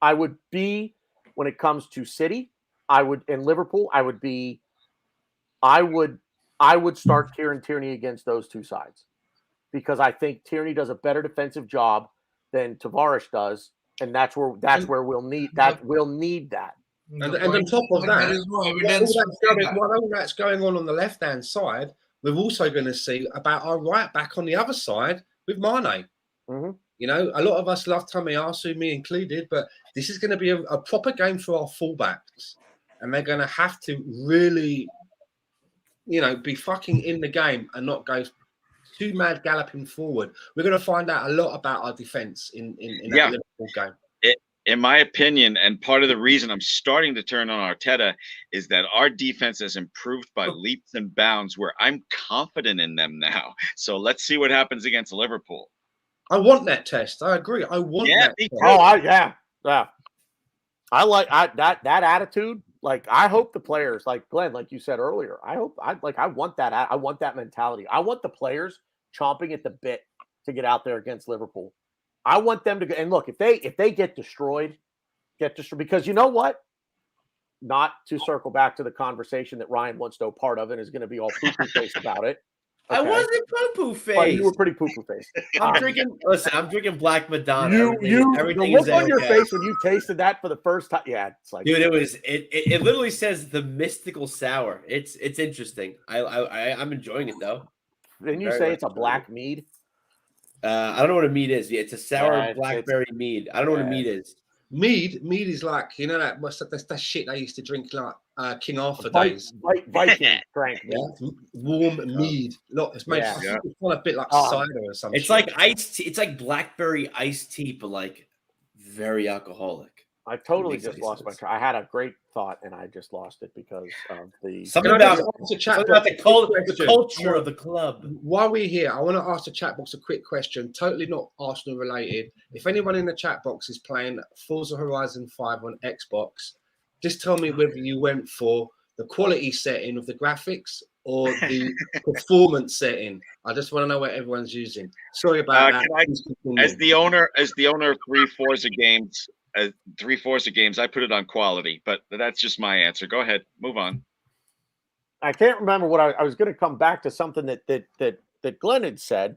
I would be, when it comes to City, in Liverpool, I would start Kieran Tierney against those two sides because I think Tierney does a better defensive job than Tavares does, and that's where we'll need that. We'll need that. And on top of that, there is no evidence while all that's going on the left-hand side, we're also going to see about our right back on the other side with Mane. Mm-hmm. You know, a lot of us love Tomiyasu, me included, but this is going to be a proper game for our fullbacks. And they're going to have to really, you know, be fucking in the game and not go too mad galloping forward. We're going to find out a lot about our defense in that Liverpool game. In my opinion, and part of the reason I'm starting to turn on Arteta is that our defense has improved by leaps and bounds where I'm confident in them now. So let's see what happens against Liverpool. I want that test. I agree. I want that. Me too. I like that attitude. Like, I hope the players, like Glenn, like you said earlier, I want that. I want that mentality. I want the players chomping at the bit to get out there against Liverpool. I want them to go. And look, if they get destroyed, because you know what? Not to circle back to the conversation that Ryan wants no part of and is going to be all poo-poo faced about it. Okay. I wasn't poo-poo faced. But you were pretty poo-poo faced. I'm drinking Black Madonna. Everything the look on your face when you tasted that for the first time. Yeah, it's like, dude, it literally says the mystical sour. It's interesting. I'm enjoying it though. Didn't you say it's a black mead? I don't know what a mead is. It's a sour blackberry mead. I don't know what a mead is. Mead is like, you know, that's that shit they used to drink like King Arthur days. Viking drank warm mead. Look, it's made it's a bit like cider or something. It's like iced tea. It's like blackberry iced tea, but like very alcoholic. I totally just lost my track. I had a great thought and I just lost it because of something about the culture of the club. While we're here, I want to ask the chat box a quick question, totally not Arsenal related. If anyone in the chat box is playing Forza Horizon 5 on Xbox, just tell me whether you went for the quality setting of the graphics or the performance setting. I just want to know what everyone's using. Sorry about that. As the owner of 3 Forza games. 3 Forza games, I put it on quality, but that's just my answer. Go ahead, move on. I can't remember what I was going to come back to something that Glenn had said,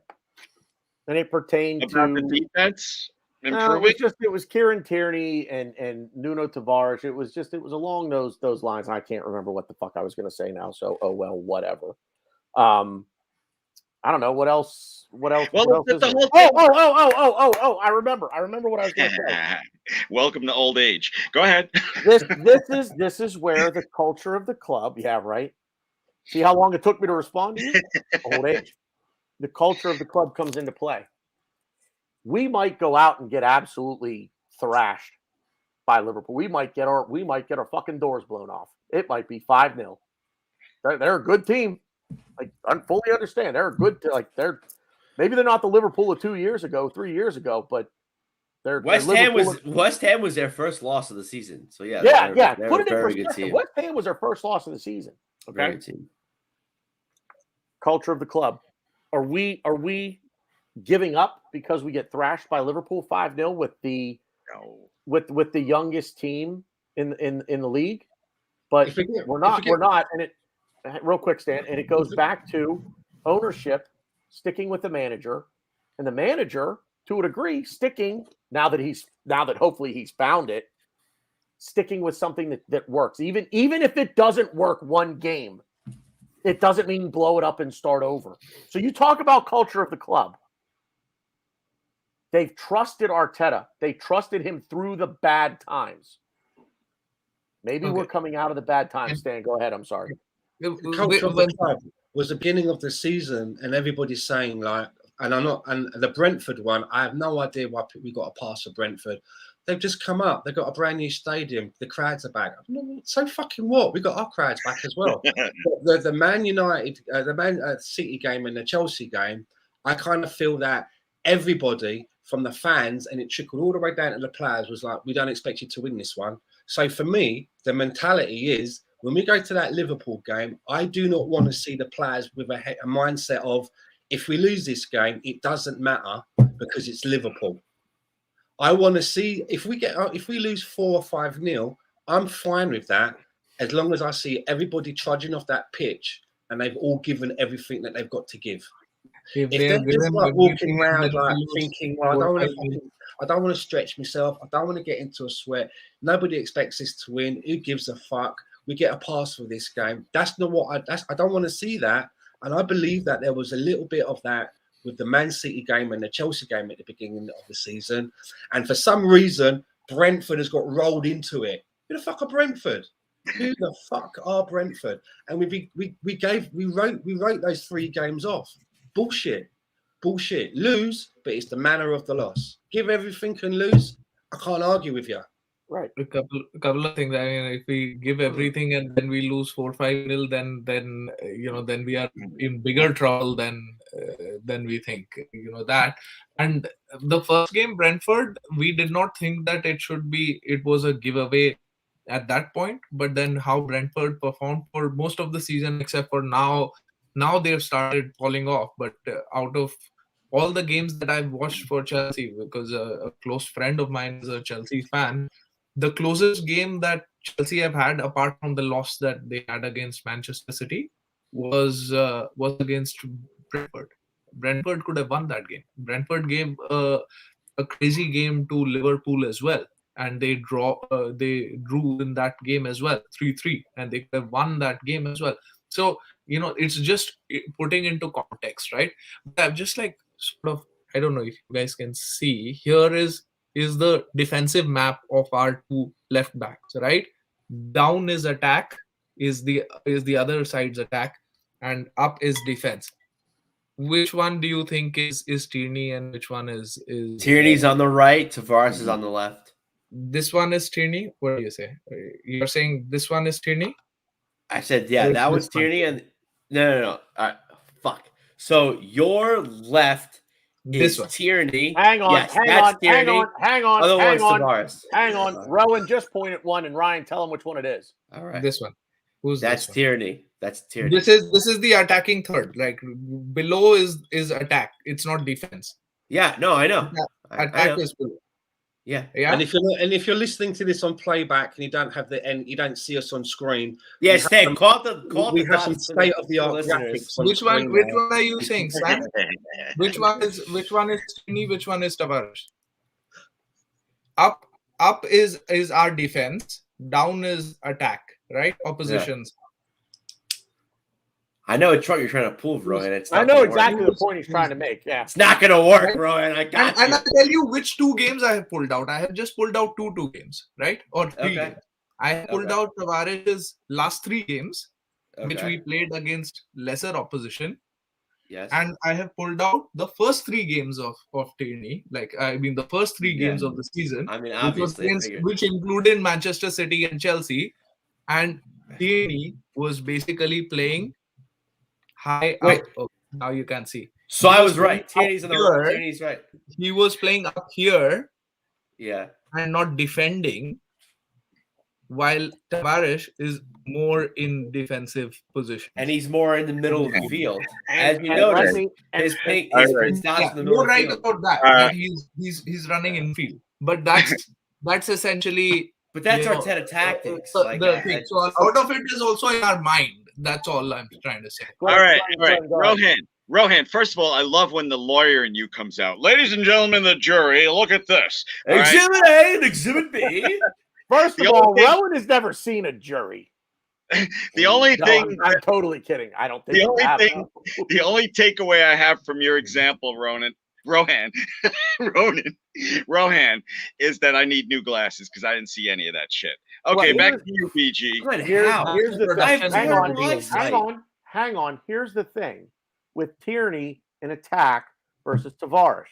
and it pertained about to the defense improving. It was Kieran Tierney and Nuno Tavares. It was along those lines, and I can't remember what the fuck I was going to say now. So whatever. I don't know what else. Well, I remember. I remember what I was going to say. Welcome to old age. Go ahead. This is where the culture of the club. Yeah, right. See how long it took me to respond to you? Old age. The culture of the club comes into play. We might go out and get absolutely thrashed by Liverpool. We might get our fucking doors blown off. It might be 5-0. They're a good team. I fully understand. They're good. Maybe they're not the Liverpool of 3 years ago, but they're West Ham was their first loss of the season. So yeah. Put it in perspective. West Ham was their first loss of the season. Okay. Very good team. Culture of the club. Are we giving up because we get thrashed by Liverpool 5-0 with the youngest team in the league? But we're not, and it. Real quick, Stan, and it goes back to ownership sticking with the manager, and the manager, to a degree, sticking now that hopefully he's found it, sticking with something that works. Even if it doesn't work one game, it doesn't mean blow it up and start over. So you talk about culture of the club. They've trusted Arteta. They trusted him through the bad times. Maybe we're coming out of the bad times, Stan. Go ahead. I'm sorry. The culture of the club was the beginning of the season, and everybody's saying and the Brentford one, I have no idea why we got a pass for Brentford. They've just come up. They've got a brand new stadium. The crowds are back. So fucking what? We got our crowds back as well. the Man United, the Man City game and the Chelsea game, I kind of feel that everybody from the fans, and it trickled all the way down to the players, was like, we don't expect you to win this one. So for me, the mentality is, when we go to that Liverpool game, I do not want to see the players with a mindset of, if we lose this game, it doesn't matter because it's Liverpool. I want to see if we lose 4 or 5-0, I'm fine with that as long as I see everybody trudging off that pitch and they've all given everything that they've got to give. If If they they're have just given like walking everything and around then like we lose thinking, well, 4-5 I don't want to stretch myself. I don't want to get into a sweat. Nobody expects us to win. Who gives a fuck? We get a pass for this game. That's not what I don't want to see that. And I believe that there was a little bit of that with the Man City game and the Chelsea game at the beginning of the season. And for some reason, Brentford has got rolled into it. Who the fuck are Brentford? Who the fuck are Brentford? And we wrote those 3 games off. Bullshit. Lose, but it's the manner of the loss. Give everything and lose. I can't argue with you. Right. A couple of things. I mean, if we give everything and then we lose 4-5-0, then then we are in bigger trouble than we think. That. And the first game, Brentford, we did not think that it was a giveaway at that point. But then how Brentford performed for most of the season, except for now they've started falling off. But out of all the games that I've watched for Chelsea, because a close friend of mine is a Chelsea fan, the closest game that Chelsea have had, apart from the loss that they had against Manchester City, was against Brentford. Brentford could have won that game. Brentford gave a crazy game to Liverpool as well, and they drew in that game as well, 3-3, and they could have won that game as well. So it's just putting into context, right? But I'm just like sort of, I don't know if you guys can see, here is the defensive map of our 2 left backs, right? Down is attack, is the other side's attack, and up is defense. Which one do you think is Tierney, and which one is Tierney's on the right, Tavares is on the left. This one is Tierney? What do you say? You're saying this one is Tierney? I said, yeah, that one's Tierney, and no. All right, fuck. So your left This is one. Tierney. Hang on, Yes, hang that's on, Tierney. hang on. Other one's Tavares. Hang on. Rowan, just point at one, and Ryan, tell him which one it is. All right. This one. Who's That's this one? Tierney. That's Tierney. This is the attacking third. Like below is attack. It's not defense. Yeah, no, I know. Attack is below. Yeah. And if you're listening to this on playback and you don't have you don't see us on screen. Yes, Steve, we have some state of the art listeners. Which one are you saying, Sam? Which one is Tierney? Which one is Tavares? Up is our defense. Down is attack. Right? Oppositions. I know what you're trying to prove, Rohan. I know exactly the point he's trying to make. Yeah, it's not going to work, Rohan. I got you. And I'll tell you which 2 games I have pulled out. I have just pulled out 2 games, right? Or 3 games. I have pulled out Tavares' last 3 games, which we played against lesser opposition. Yes. And I have pulled out the first 3 games of Tierney. Like, I mean, the first 3 games of the season. I mean, obviously. Which included Manchester City and Chelsea. And Tierney was basically playing high up. Oh, now you can see. So I was right. Tierney's on the right. Tierney's right. He was playing up here. Yeah. And not defending, while Tavares is more in defensive position. And he's more in the middle of the field. As you noticed, his stops in the middle of the field. You're right about that. That he's running in field. But that's essentially. But that's Arteta tactics. So out of it is also in our mind. That's all I'm trying to say. All right. Rohan, first of all, I love when the lawyer in you comes out. Ladies and gentlemen, the jury, look at this. Exhibit A and Exhibit B. First of all, Rowan has never seen a jury. The only thing I'm totally kidding. I don't think the only takeaway I have from your example, Rohan, is that I need new glasses because I didn't see any of that shit. Okay, back to you, BG. Here's the thing. Hang on. Here's the thing with Tierney in attack versus Tavares.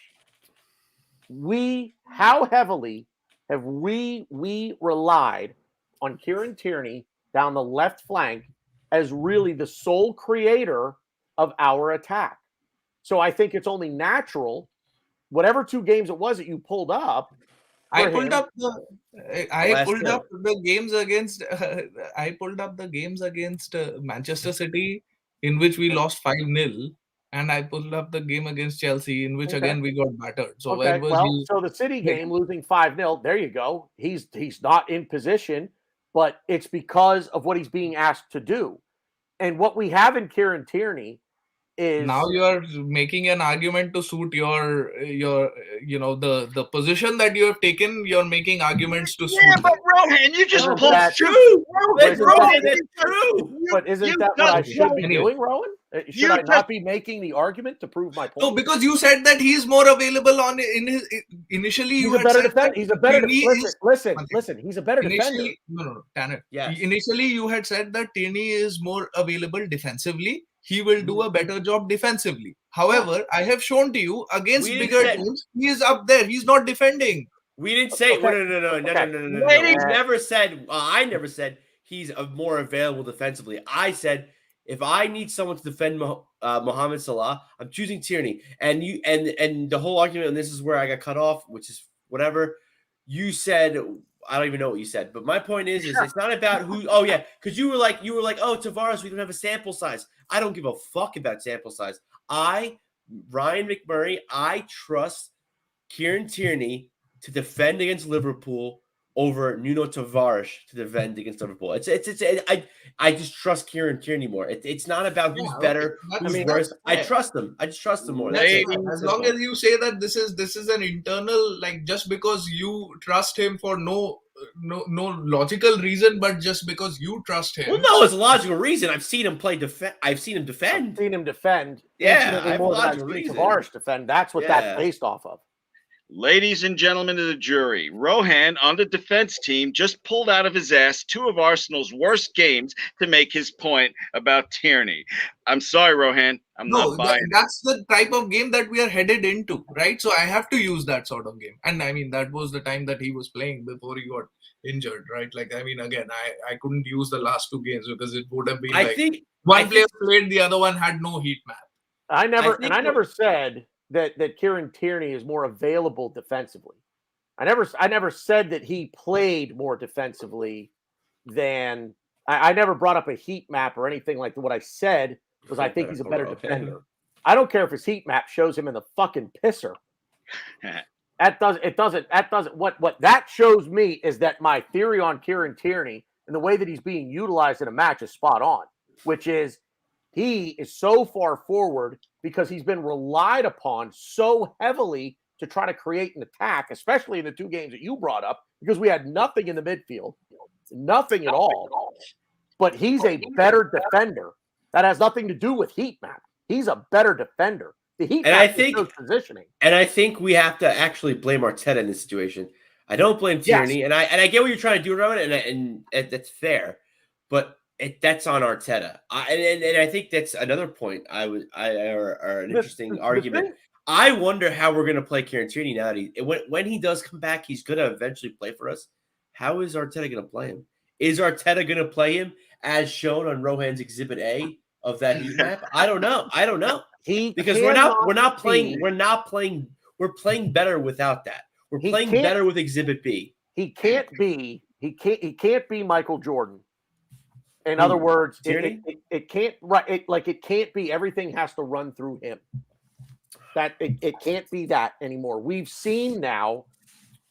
How heavily have we relied on Kieran Tierney down the left flank as really the sole creator of our attack? So I think it's only natural, whatever 2 games it was that you pulled up. I pulled up the games against Manchester City, in which we lost 5-0, and I pulled up the game against Chelsea, in which again we got battered. So so the City game losing 5-0, there you go. He's not in position, but it's because of what he's being asked to do. And what we have in Kieran Tierney is now you are making an argument to suit your the position that you have taken. You're making arguments to suit. Yeah, but Rohan, you just Isn't pulled that true? Rohan, Isn't Rohan, that- that's true. But isn't you that what I just- should be Anyway. doing, Rowan? Should You I just- not be making the argument to prove my point? No, because you said that he's more available initially. He's You a had better said defender. that He's a better Tierney defender. is- Listen. He's a better defender. Initially, no, Tanner. Yes. Initially, you had said that Tierney is more available defensively. He will do a better job defensively. However, I have shown to you against We didn't bigger say- teams, he is up there. He's not defending. We didn't say Okay. no. Ladies- We never said. I never said he's more available defensively. I said if I need someone to defend Mohamed Salah, I'm choosing Tierney. And you and the whole argument, and this is where I got cut off, which is whatever you said. I don't even know what you said, but my point is it's not about who. Oh yeah, because you were like, oh Tavares, we don't have a sample size. I don't give a fuck about sample size. Ryan McMurray, I trust Kieran Tierney to defend against Liverpool over Nuno Tavares to defend against Liverpool. I just trust Kieran Tierney more. It's not about who's better, who's worse. I trust him. I just trust him more. That's it. As long as you say that this is an internal, like just because you trust him for no logical reason, but just because you trust him. Well, no, it's a logical reason. I've seen him play defend. I've seen him defend. I've seen him defend. Yeah, infinitely I have more a than I've logical seen reason. Tavares defend. That's what Yeah. that's based off of. Ladies and gentlemen of the jury, Rohan on the defense team just pulled out of his ass two of Arsenal's worst games to make his point about Tierney. I'm sorry, Rohan. I'm No, not buying it. that's the type of game that we are headed into, right? So I have to use that sort of game. And I mean, that was the time that he was playing before he got injured, right? Like, I mean, again, I couldn't use the last two games because it would have been I like think one player played, the other one had no heat map. I never think never said that Kieran Tierney is more available defensively. I never said that he played more defensively than I never brought up a heat map or anything like that. What I said was I think he's a better defender. I don't care if his heat map shows him in the fucking pisser. That doesn't what that shows me is that my theory on Kieran Tierney and the way that he's being utilized in a match is spot on, which is he is so far forward because he's been relied upon so heavily to try to create an attack, especially in the two games that you brought up, because we had nothing in the midfield, nothing at all. But he's a better defender. That has nothing to do with heat map. He's a better defender. The heat And map I think- shows positioning. And I think we have to actually blame Arteta in this situation. I don't blame Tierney, and I get what you're trying to do, Rowan, and that's fair, but that's on Arteta. And I think that's another point. Or an interesting argument. I wonder how we're going to play Kieran Tierney now. When he does come back, he's going to eventually play for us. How is Arteta going to play him? Is Arteta going to play him as shown on Rohan's Exhibit A of that heat map? I don't know. Because we're playing better without that. We're playing better with Exhibit B. He can't be Michael Jordan. In other words, it can't it can't be everything has to run through him. That it can't be that anymore. We've seen now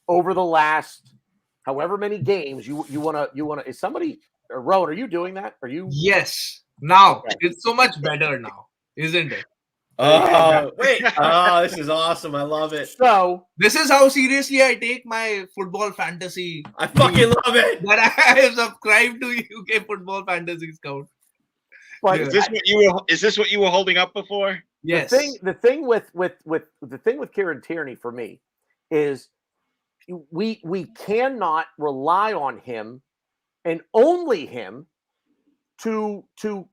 over the last however many games you wanna is somebody Rowan, are you doing that? Are you? Yes. Now it's so much better now, isn't it? Oh, wait. Oh, this is awesome. I love it. So this is how seriously I take my football fantasy. I fucking love it. That I have subscribed to UK Football Fantasy Scout. But Is this what you were holding up before? Yes. The thing with Kieran Tierney for me is we cannot rely on him and only him to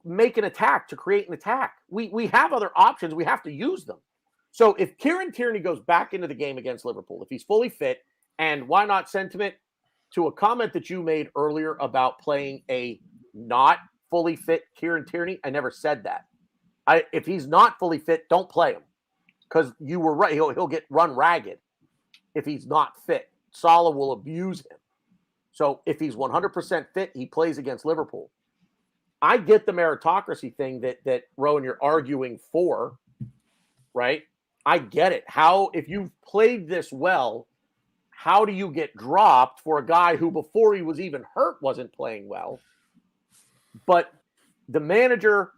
make an attack, to create an attack. We have other options. We have to use them. So if Kieran Tierney goes back into the game against Liverpool, if he's fully fit, and why not sentiment to a comment that you made earlier about playing a not fully fit Kieran Tierney, I never said that. If he's not fully fit, don't play him, because you were right. He'll get run ragged if he's not fit. Salah will abuse him. So if he's 100% fit, he plays against Liverpool. I get the meritocracy thing that Rowan, you're arguing for, right? I get it. How, if you've played this well, how do you get dropped for a guy who before he was even hurt wasn't playing well? But the manager,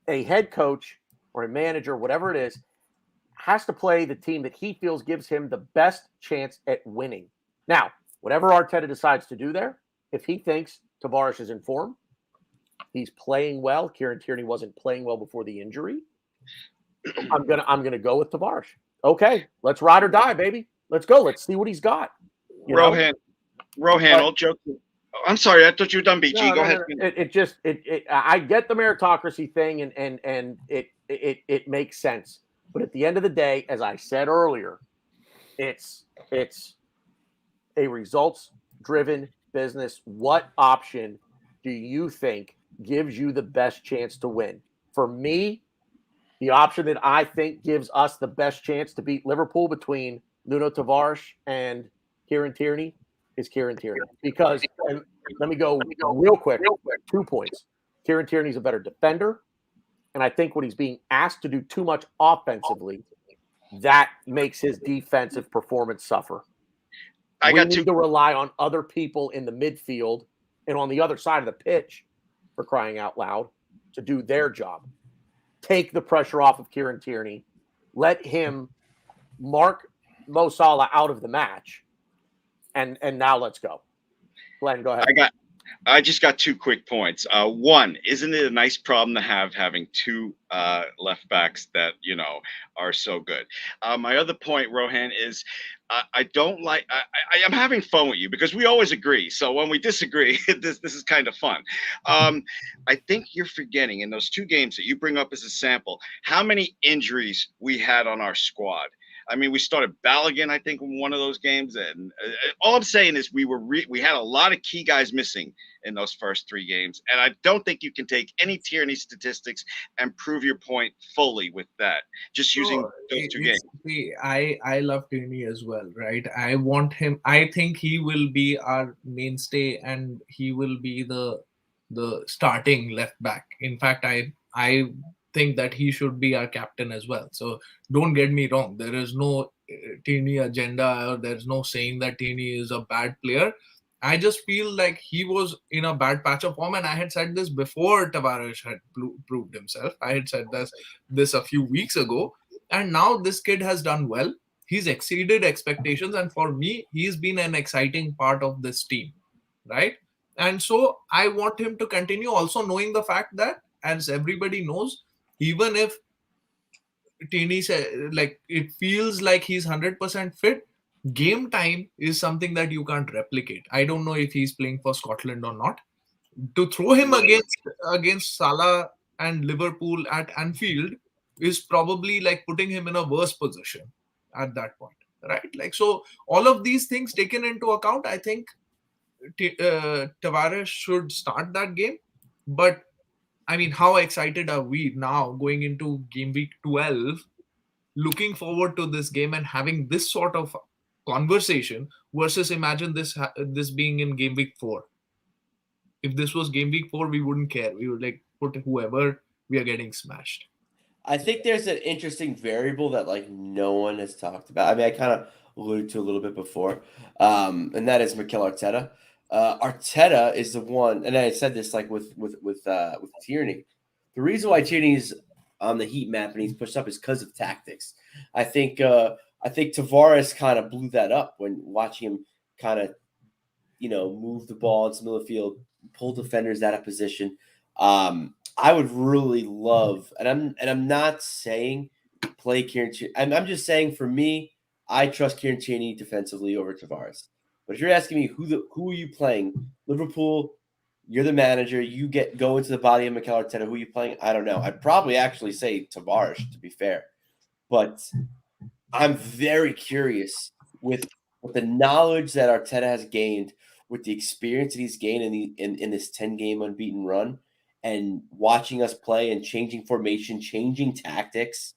a head coach or a manager, whatever it is, has to play the team that he feels gives him the best chance at winning. Now, whatever Arteta decides to do there, if he thinks Tavares is in form, he's playing well. Kieran Tierney wasn't playing well before the injury. I'm gonna go with Tavares. Okay, let's ride or die, baby. Let's go. Let's see what he's got. Rohan, all jokes. I'm sorry, I thought you were done, BG. No, Go ahead. I get the meritocracy thing, and it makes sense. But at the end of the day, as I said earlier, it's a results-driven business. What option do you think gives you the best chance to win? For me, the option that I think gives us the best chance to beat Liverpool between Nuno Tavares and Kieran Tierney is Kieran Tierney. Because, and let me go real quick, 2 points. Kieran Tierney's a better defender, and I think when he's being asked to do too much offensively, that makes his defensive performance suffer. We need to rely on other people in the midfield and on the other side of the pitch, for crying out loud, to do their job. Take the pressure off of Kieran Tierney. Let him mark Mo Salah out of the match. And now let's go. Glenn, go ahead. I just got 2 quick points. One, isn't it a nice problem to have having 2 left backs that, are so good? My other point, Rohan, is I don't like. I am having fun with you because we always agree. So when we disagree, this is kind of fun. I think you're forgetting in those 2 games that you bring up as a sample how many injuries we had on our squad. I mean, we started Balogun, I think, in one of those games, and all I'm saying is we had a lot of key guys missing in those first 3 games, and I don't think you can take any Tierney statistics and prove your point fully with that. Just using those 2 games. See, I love Tierney as well, right? I want him. I think he will be our mainstay, and he will be the starting left back. In fact, I think that he should be our captain as well. So don't get me wrong. There is no Tierney agenda, or there's no saying that Tierney is a bad player. I just feel like he was in a bad patch of form, and I had said this before Tavares had proved himself. I had said this a few weeks ago, and now this kid has done well. He's exceeded expectations, and for me, he's been an exciting part of this team, right? And so I want him to continue, also knowing the fact that, as everybody knows, even if Tierney said, like, it feels like he's 100% fit, game time is something that you can't replicate. I don't know if he's playing for Scotland or not. To throw him against Salah and Liverpool at Anfield is probably like putting him in a worse position at that point, right? Like, so all of these things taken into account, I think Tavares should start that game. But I mean, how excited are we now going into game week 12, looking forward to this game and having this sort of conversation versus imagine this being in game week 4. If this was game week 4, we wouldn't care. We would like put whoever we are getting smashed. I think there's an interesting variable that like no one has talked about. I mean, I kind of alluded to a little bit before, and that is Mikel Arteta. Arteta is the one, and I said this like with Tierney. The reason why Tierney's on the heat map and he's pushed up is because of tactics. I think Tavares kind of blew that up when watching him kind of, move the ball into the middle of the field, pull defenders out of position. I would really love, and I'm not saying play Kieran Tierney. I'm just saying for me, I trust Kieran Tierney defensively over Tavares. But if you're asking me who are you playing, Liverpool, you're the manager, you go into the body of Mikel Arteta, who are you playing? I don't know. I'd probably actually say Tavares, to be fair. But I'm very curious with the knowledge that Arteta has gained, with the experience that he's gained in this 10-game unbeaten run, and watching us play and changing formation, changing tactics.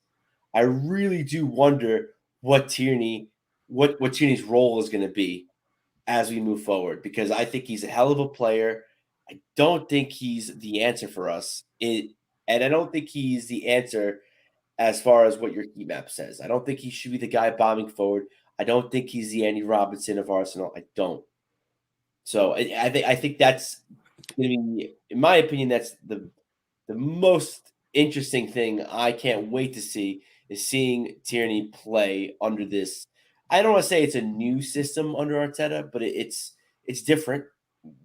I really do wonder what Tierney's role is going to be as we move forward, because I think he's a hell of a player. I don't think he's the answer for us. And I don't think he's the answer as far as what your heat map says. I don't think he should be the guy bombing forward. I don't think he's the Andy Robertson of Arsenal. I don't. So I think that's going to be, in my opinion, that's the most interesting thing I can't wait to see is seeing Tierney play under this. I don't want to say it's a new system under Arteta, but it's different.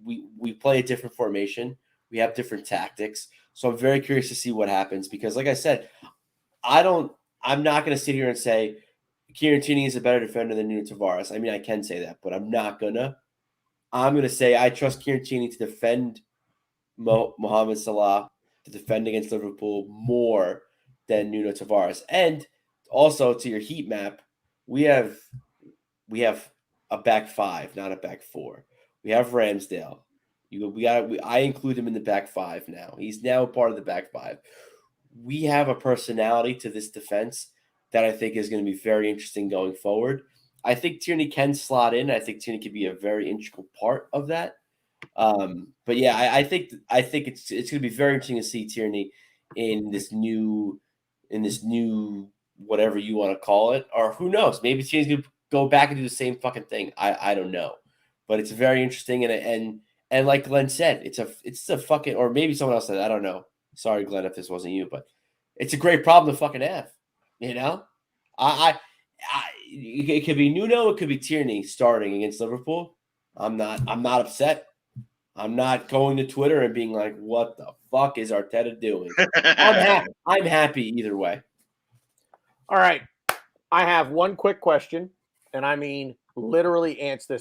We play a different formation. We have different tactics. So I'm very curious to see what happens because, like I said, I'm not going to sit here and say Kieran Tierney is a better defender than Nuno Tavares. I mean, I can say that, but I'm not gonna. I'm gonna say I trust Kieran Tierney to defend Mohamed Salah, to defend against Liverpool more than Nuno Tavares. And also to your heat map, we have a back five, not a back four. We have Ramsdale. I include him in the back five now. He's now part of the back five. We have a personality to this defense that I think is going to be very interesting going forward. I think Tierney can slot in. I think Tierney could be a very integral part of that. But yeah, I think it's going to be very interesting to see Tierney in this new whatever you want to call it, or who knows? Maybe Tierney's going to go back and do the same fucking thing. I don't know, but it's very interesting and like Glenn said, it's a fucking, or maybe someone else said, I don't know. Sorry, Glenn, if this wasn't you, but it's a great problem to fucking have. You know, it could be Nuno, it could be Tierney starting against Liverpool. I'm not upset. I'm not going to Twitter and being like, "What the fuck is Arteta doing?" I'm happy either way. All right, I have one quick question, and I mean literally answer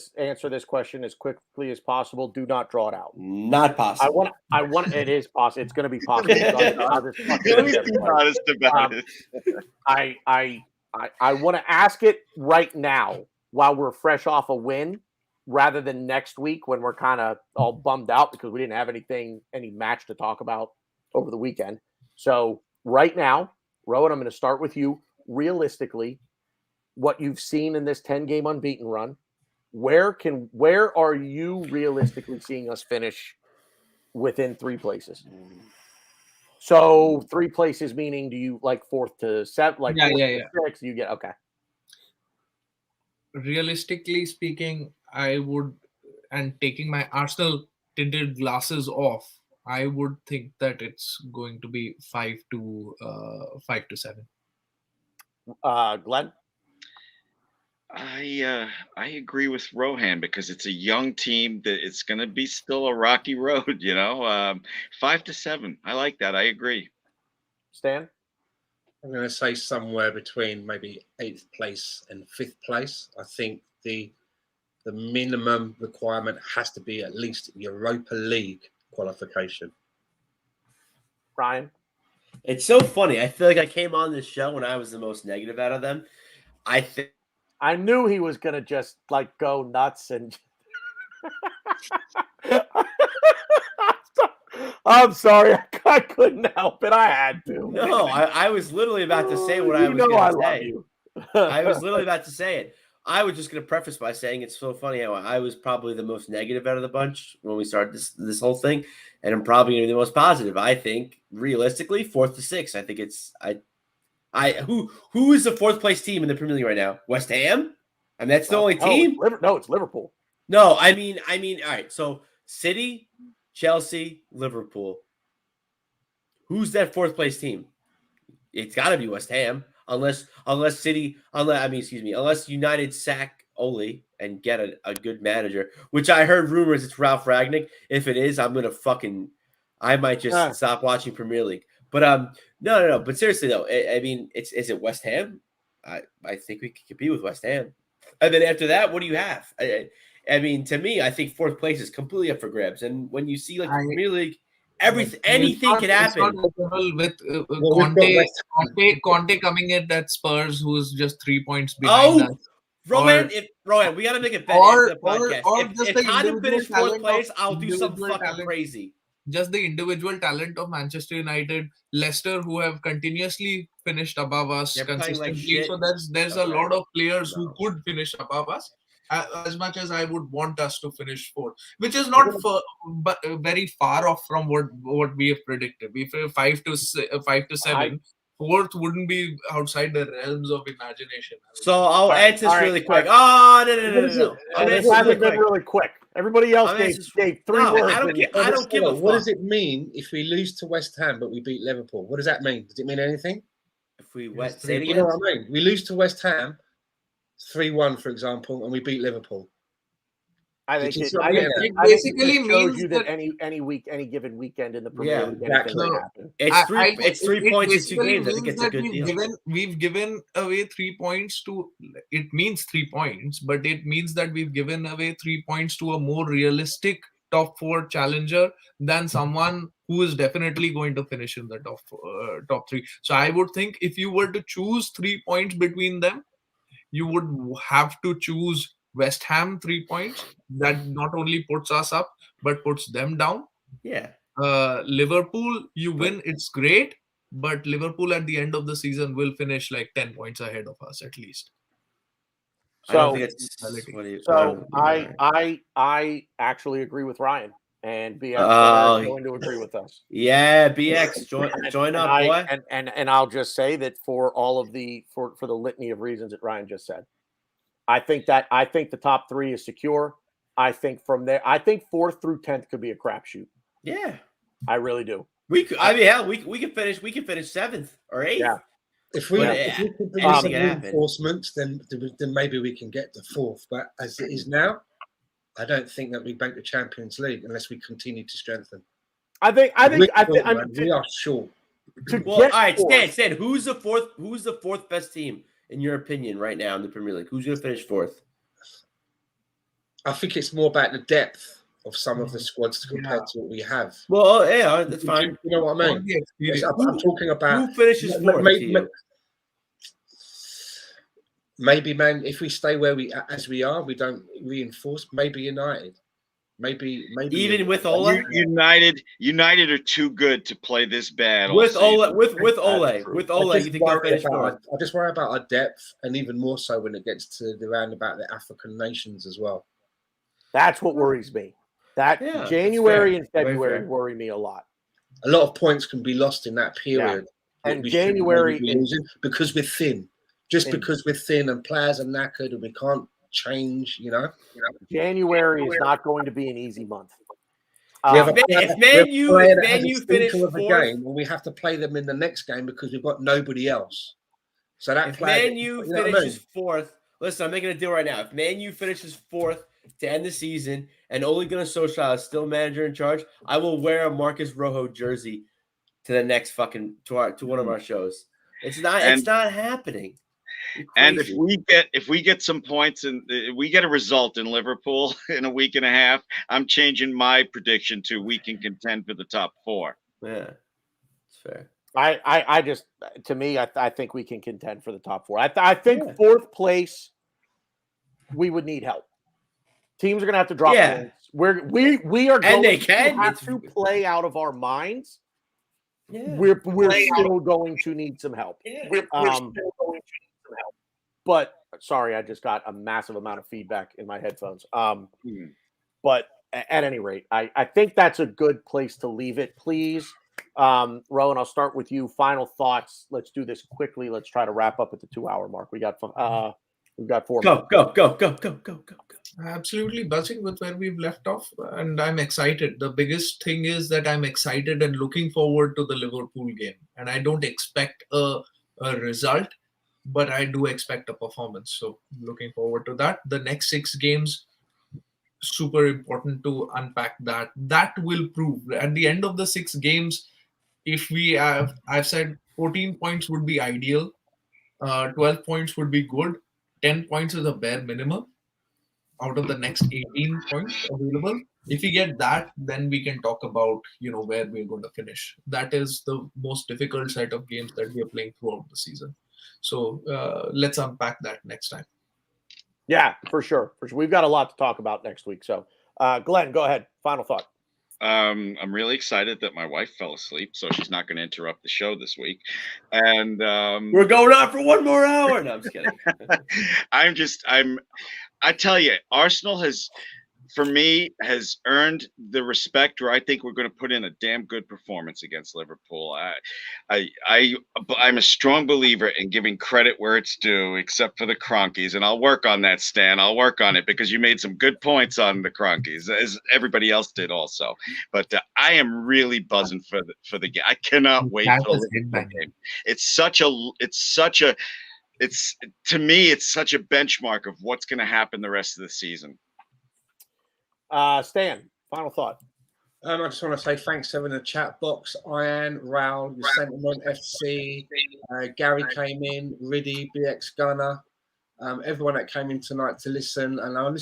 this question as quickly as possible. Do not draw it out. Not possible. I want. It is possible. It's going to be possible. Honest about it. I want to ask it right now while we're fresh off a win, rather than next week when we're kind of all bummed out because we didn't have any match to talk about over the weekend. So right now, Rowan, I'm going to start with you. Realistically, what you've seen in this 10-game unbeaten run, where are you realistically seeing us finish within 3 places? So 3 places meaning, do you like 4th to 7th, like 4th to 6th? You get okay. Realistically speaking, I would, and taking my Arsenal tinted glasses off, I would think that it's going to be 5 to 7. Glenn? I agree with Rohan because it's a young team that it's going to be still a rocky road, 5 to 7. I like that. I agree. Stan? I'm going to say somewhere between maybe 8th place and 5th place. I think the minimum requirement has to be at least Europa League qualification. Ryan? It's so funny. I feel like I came on this show when I was the most negative out of them. I knew he was going to just like go nuts and I'm sorry. I couldn't help it. I had to. No, I was literally about to say what I was going to say. I was literally about to say it. I was just going to preface by saying it's so funny how I was probably the most negative out of the bunch when we started this whole thing, and I'm probably going to be the most positive. I think realistically 4th to 6th. I think it's who is the 4th place team in the Premier League right now? West Ham? I mean, that's the only team. It's Liverpool. No, I mean, all right. So City, Chelsea, Liverpool. Who's that 4th place team? It's got to be West Ham, unless United sack Ole and get a good manager, which I heard rumors it's Ralph Rangnick. If it is, I might just stop watching Premier League. But no. But seriously though, I mean, is it West Ham? I think we could compete with West Ham. And then after that, what do you have? I mean, to me, I think 4th place is completely up for grabs. And when you see like the Premier League, anything can happen. With Conte coming in at Spurs, who's just 3 points behind us. Rohan, we got to make it better after the podcast. If Tottenham finish 4th place, I'll do something fucking crazy. Just the individual talent of Manchester United, Leicester, who have continuously finished above us consistently. So there's a lot of players who could finish above us. As much as I would want us to finish 4th, which is not but very far off from what we have predicted. If 5 to 7, 4th wouldn't be outside the realms of imagination. So I'll answer this really quick. Oh, no. This hasn't been really quick. Everybody else I mean, gave 3 no, words. I don't give a fuck. What does it mean if we lose to West Ham but we beat Liverpool? What does that mean? Does it mean anything? If we say it You know what I mean? We lose to West Ham 3-1, for example, and we beat Liverpool. I think it basically shows means you that any given weekend in the Premier League, exactly. anything can happen. It's 3 points in 2 games. I think it's a good deal. We've given away 3 points to. It means 3 points, but it means that we've given away 3 points to a more realistic top 4 challenger than someone who is definitely going to finish in the top 3. So I would think if you were to choose 3 points between them, you would have to choose West Ham 3 points. That not only puts us up, but puts them down. Yeah. Liverpool, you win, it's great, but Liverpool at the end of the season will finish like 10 points ahead of us at least. I don't think I actually agree with Ryan, and BX is going to agree with us. Yeah, BX, join up, boy. And I'll just say that for all of the for the litany of reasons that Ryan just said, I think the top 3 is secure. I think from there, 4th through 10th could be a crapshoot. Yeah, I really do. We could. I mean, hell, we can finish 7th or 8th. Yeah. If we can bring some reinforcements, then maybe we can get to 4th. But as it is now, I don't think that we bank the Champions League unless we continue to strengthen. I think we are short. Well, all right, Stan, who's the 4th best team in your opinion right now in the Premier League? Who's going to finish 4th? I think it's more about the depth of some of the squads compared to what we have. Well, yeah, that's fine. You know what I mean? I'm talking about who finishes 4th. Maybe, man, if we stay where we are, we don't reinforce. Maybe United. Maybe even with Ole. United are too good to play this bad. With Ole, you think they'll finish 4th? I just worry about our depth, and even more so when it gets to the round about the African nations as well. That's what worries me. January and February worry me a lot. A lot of points can be lost in that period. Yeah. And January because we're thin. Because we're thin and players are knackered and we can't change, January is not going to be an easy month. If Man U finish 4th, and we have to play them in the next game because we've got nobody else. So that if Man U finishes 4th, listen, I'm making a deal right now. If Man U finishes 4th to end the season and Ole Gunnar Solskjaer is still manager in charge, I will wear a Marcus Rojo jersey to the next to one of our shows. It's not happening. And if we get some points and we get a result in Liverpool in a week and a half, I'm changing my prediction to we can contend for the top 4. Yeah, it's fair. I think we can contend for the top 4. I think 4th place, we would need help. Teams are going to have to drop points. We are going to have to play out of our minds. Yeah. We're still going to need some help. We're still going to need some help. But sorry, I just got a massive amount of feedback in my headphones. But at any rate, I think that's a good place to leave it. Please, Rowan, I'll start with you. Final thoughts. Let's do this quickly. Let's try to wrap up at the 2-hour mark. We've got 4 minutes. Go. Absolutely buzzing with where we've left off, and I'm excited. The biggest thing is that I'm excited and looking forward to the Liverpool game. And I don't expect a result, but I do expect a performance. So looking forward to that. The next 6 games, super important to unpack that. That will prove at the end of the 6 games, if we have, I've said 14 points would be ideal, 12 points would be good, 10 points is a bare minimum out of the next 18 points available. If we get that, then we can talk about, where we're going to finish. That is the most difficult set of games that we are playing throughout the season. So let's unpack that next time. Yeah, for sure. We've got a lot to talk about next week. So Glenn, go ahead. Final thought. I'm really excited that my wife fell asleep, so she's not going to interrupt the show this week. And we're going on for 1 more hour. No, I'm just kidding. I tell you, Arsenal has, for me, has earned the respect where I think we're going to put in a damn good performance against Liverpool. I'm a strong believer in giving credit where it's due, except for the Cronkies, and I'll work on that, Stan. I'll work on it because you made some good points on the Cronkies, as everybody else did also. But I am really buzzing for the game. I cannot wait for the Liverpool game. It's to me, it's such a benchmark of what's going to happen the rest of the season. Stan, final thought. I just want to say thanks to in the chat box. Ian, Raul, your Sentiment FC, Gary came in, Riddy, BX Gunner, everyone that came in tonight to listen. And I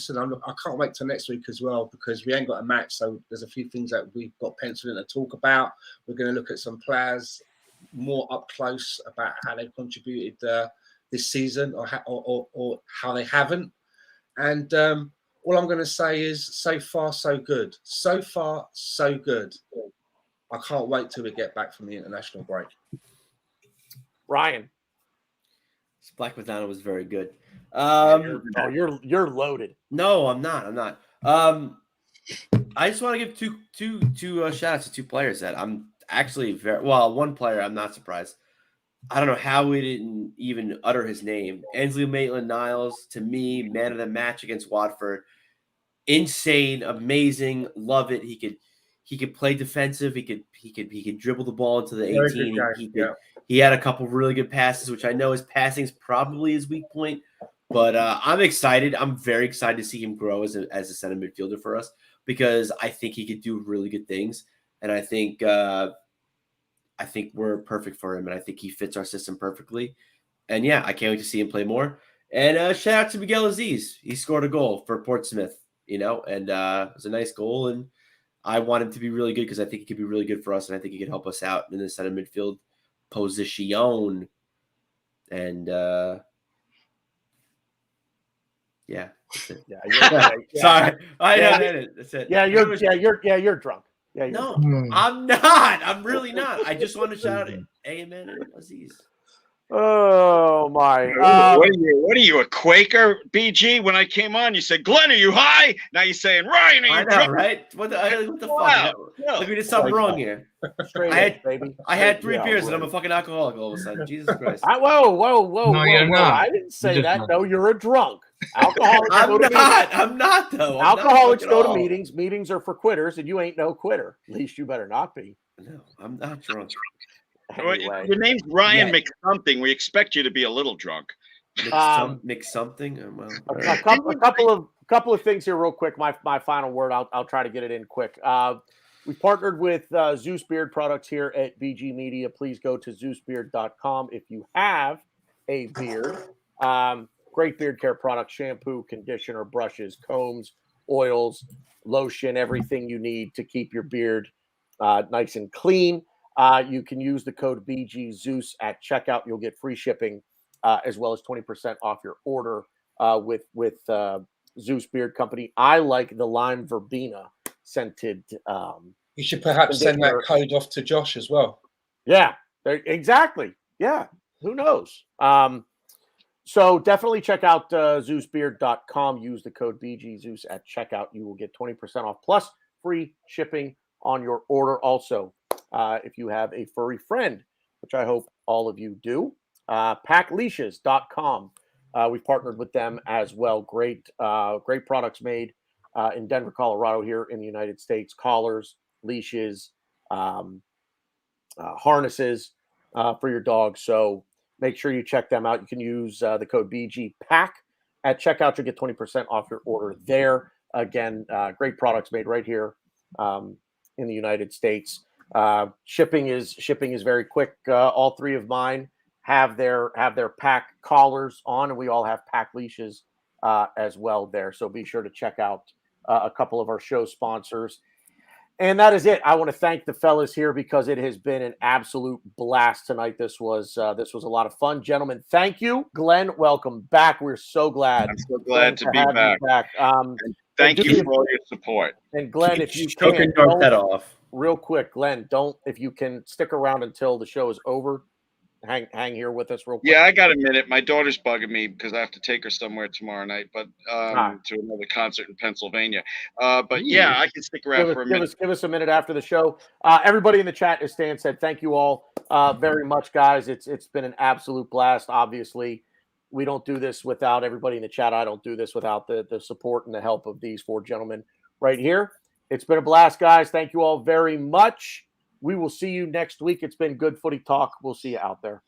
can't wait till next week as well because we ain't got a match. So there's a few things that we've got penciled in to talk about. We're going to look at some players more up close about how they've contributed this season or how they haven't. And all I'm going to say is so far, so good. So far, so good. I can't wait till we get back from the international break. Ryan. Black Madonna was very good. You're loaded. No, I'm not. I just want to give two shout outs to two players that I'm actually one player I'm not surprised. I don't know how we didn't even utter his name. Ainsley Maitland-Niles, to me, man of the match against Watford. Insane, amazing, love it. He could play defensive. He could dribble the ball into the 18. He had a couple really good passes, which I know his passing is probably his weak point. But I'm excited. I'm very excited to see him grow as a center midfielder for us because I think he could do really good things, and I think we're perfect for him, and I think he fits our system perfectly. And yeah, I can't wait to see him play more. And shout out to Miguel Aziz. He scored a goal for Portsmouth, and it was a nice goal. And I want him to be really good because I think he could be really good for us, and I think he could help us out in the center midfield position. And yeah, that's it. Sorry, that's it. You're drunk. No, I'm not. I'm really not. I just want to shout out Amen and Aziz. Oh my! What are you, a Quaker, BG? When I came on, you said, "Glenn, are you high?" Now you're saying, "Ryan, are you drunk?" Right? What the fuck? Look, we did something wrong here. I had 3 beers and I'm a fucking alcoholic all of a sudden. Jesus Christ! Whoa! You're not. I didn't say that. No, you're a drunk. Alcoholics. I'm not though. Alcoholics go to meetings. Meetings are for quitters, and you ain't no quitter. At least you better not be. No, I'm not drunk. Anyway. Your name's Ryan McSomething. We expect you to be a little drunk. Mix something. A couple of things here, real quick. My final word. I'll try to get it in quick. We partnered with Zeus Beard Products here at BG Media. Please go to zeusbeard.com if you have a beard. Great beard care products: shampoo, conditioner, brushes, combs, oils, lotion, everything you need to keep your beard nice and clean. You can use the code BGZeus at checkout. You'll get free shipping as well as 20% off your order with Zeus Beard Company. I like the lime verbena scented. You should perhaps send that code off to Josh as well. Yeah, exactly. Yeah, who knows? So definitely check out ZeusBeard.com. Use the code BGZeus at checkout. You will get 20% off plus free shipping on your order. Also, if you have a furry friend, which I hope all of you do, packleashes.com. We've partnered with them as well. Great products made in Denver, Colorado, here in the United States. Collars, leashes, harnesses for your dog. So make sure you check them out. You can use the code BGPACK at checkout. You'll get 20% off your order there. Again, great products made right here in the United States. Shipping is very quick. All 3 of mine have their pack collars on, and we all have pack leashes as well there. So be sure to check out a couple of our show sponsors. And that is it. I want to thank the fellas here because it has been an absolute blast tonight. This was a lot of fun, gentlemen. Thank you, Glenn. Welcome back. We're so glad. I'm so glad to be back. Thank you for all your support. And Glenn, if you can, your head off real quick, Glenn, if you can stick around until the show is over, hang here with us real quick? Yeah, I got a minute. My daughter's bugging me because I have to take her somewhere tomorrow night, but to another concert in Pennsylvania. But yeah, I can stick around for a minute. Give us a minute after the show. Everybody in the chat, as Stan said, thank you all very much, guys. It's been an absolute blast. Obviously, we don't do this without everybody in the chat. I don't do this without the support and the help of these four gentlemen right here. It's been a blast, guys. Thank you all very much. We will see you next week. It's been good footy talk. We'll see you out there.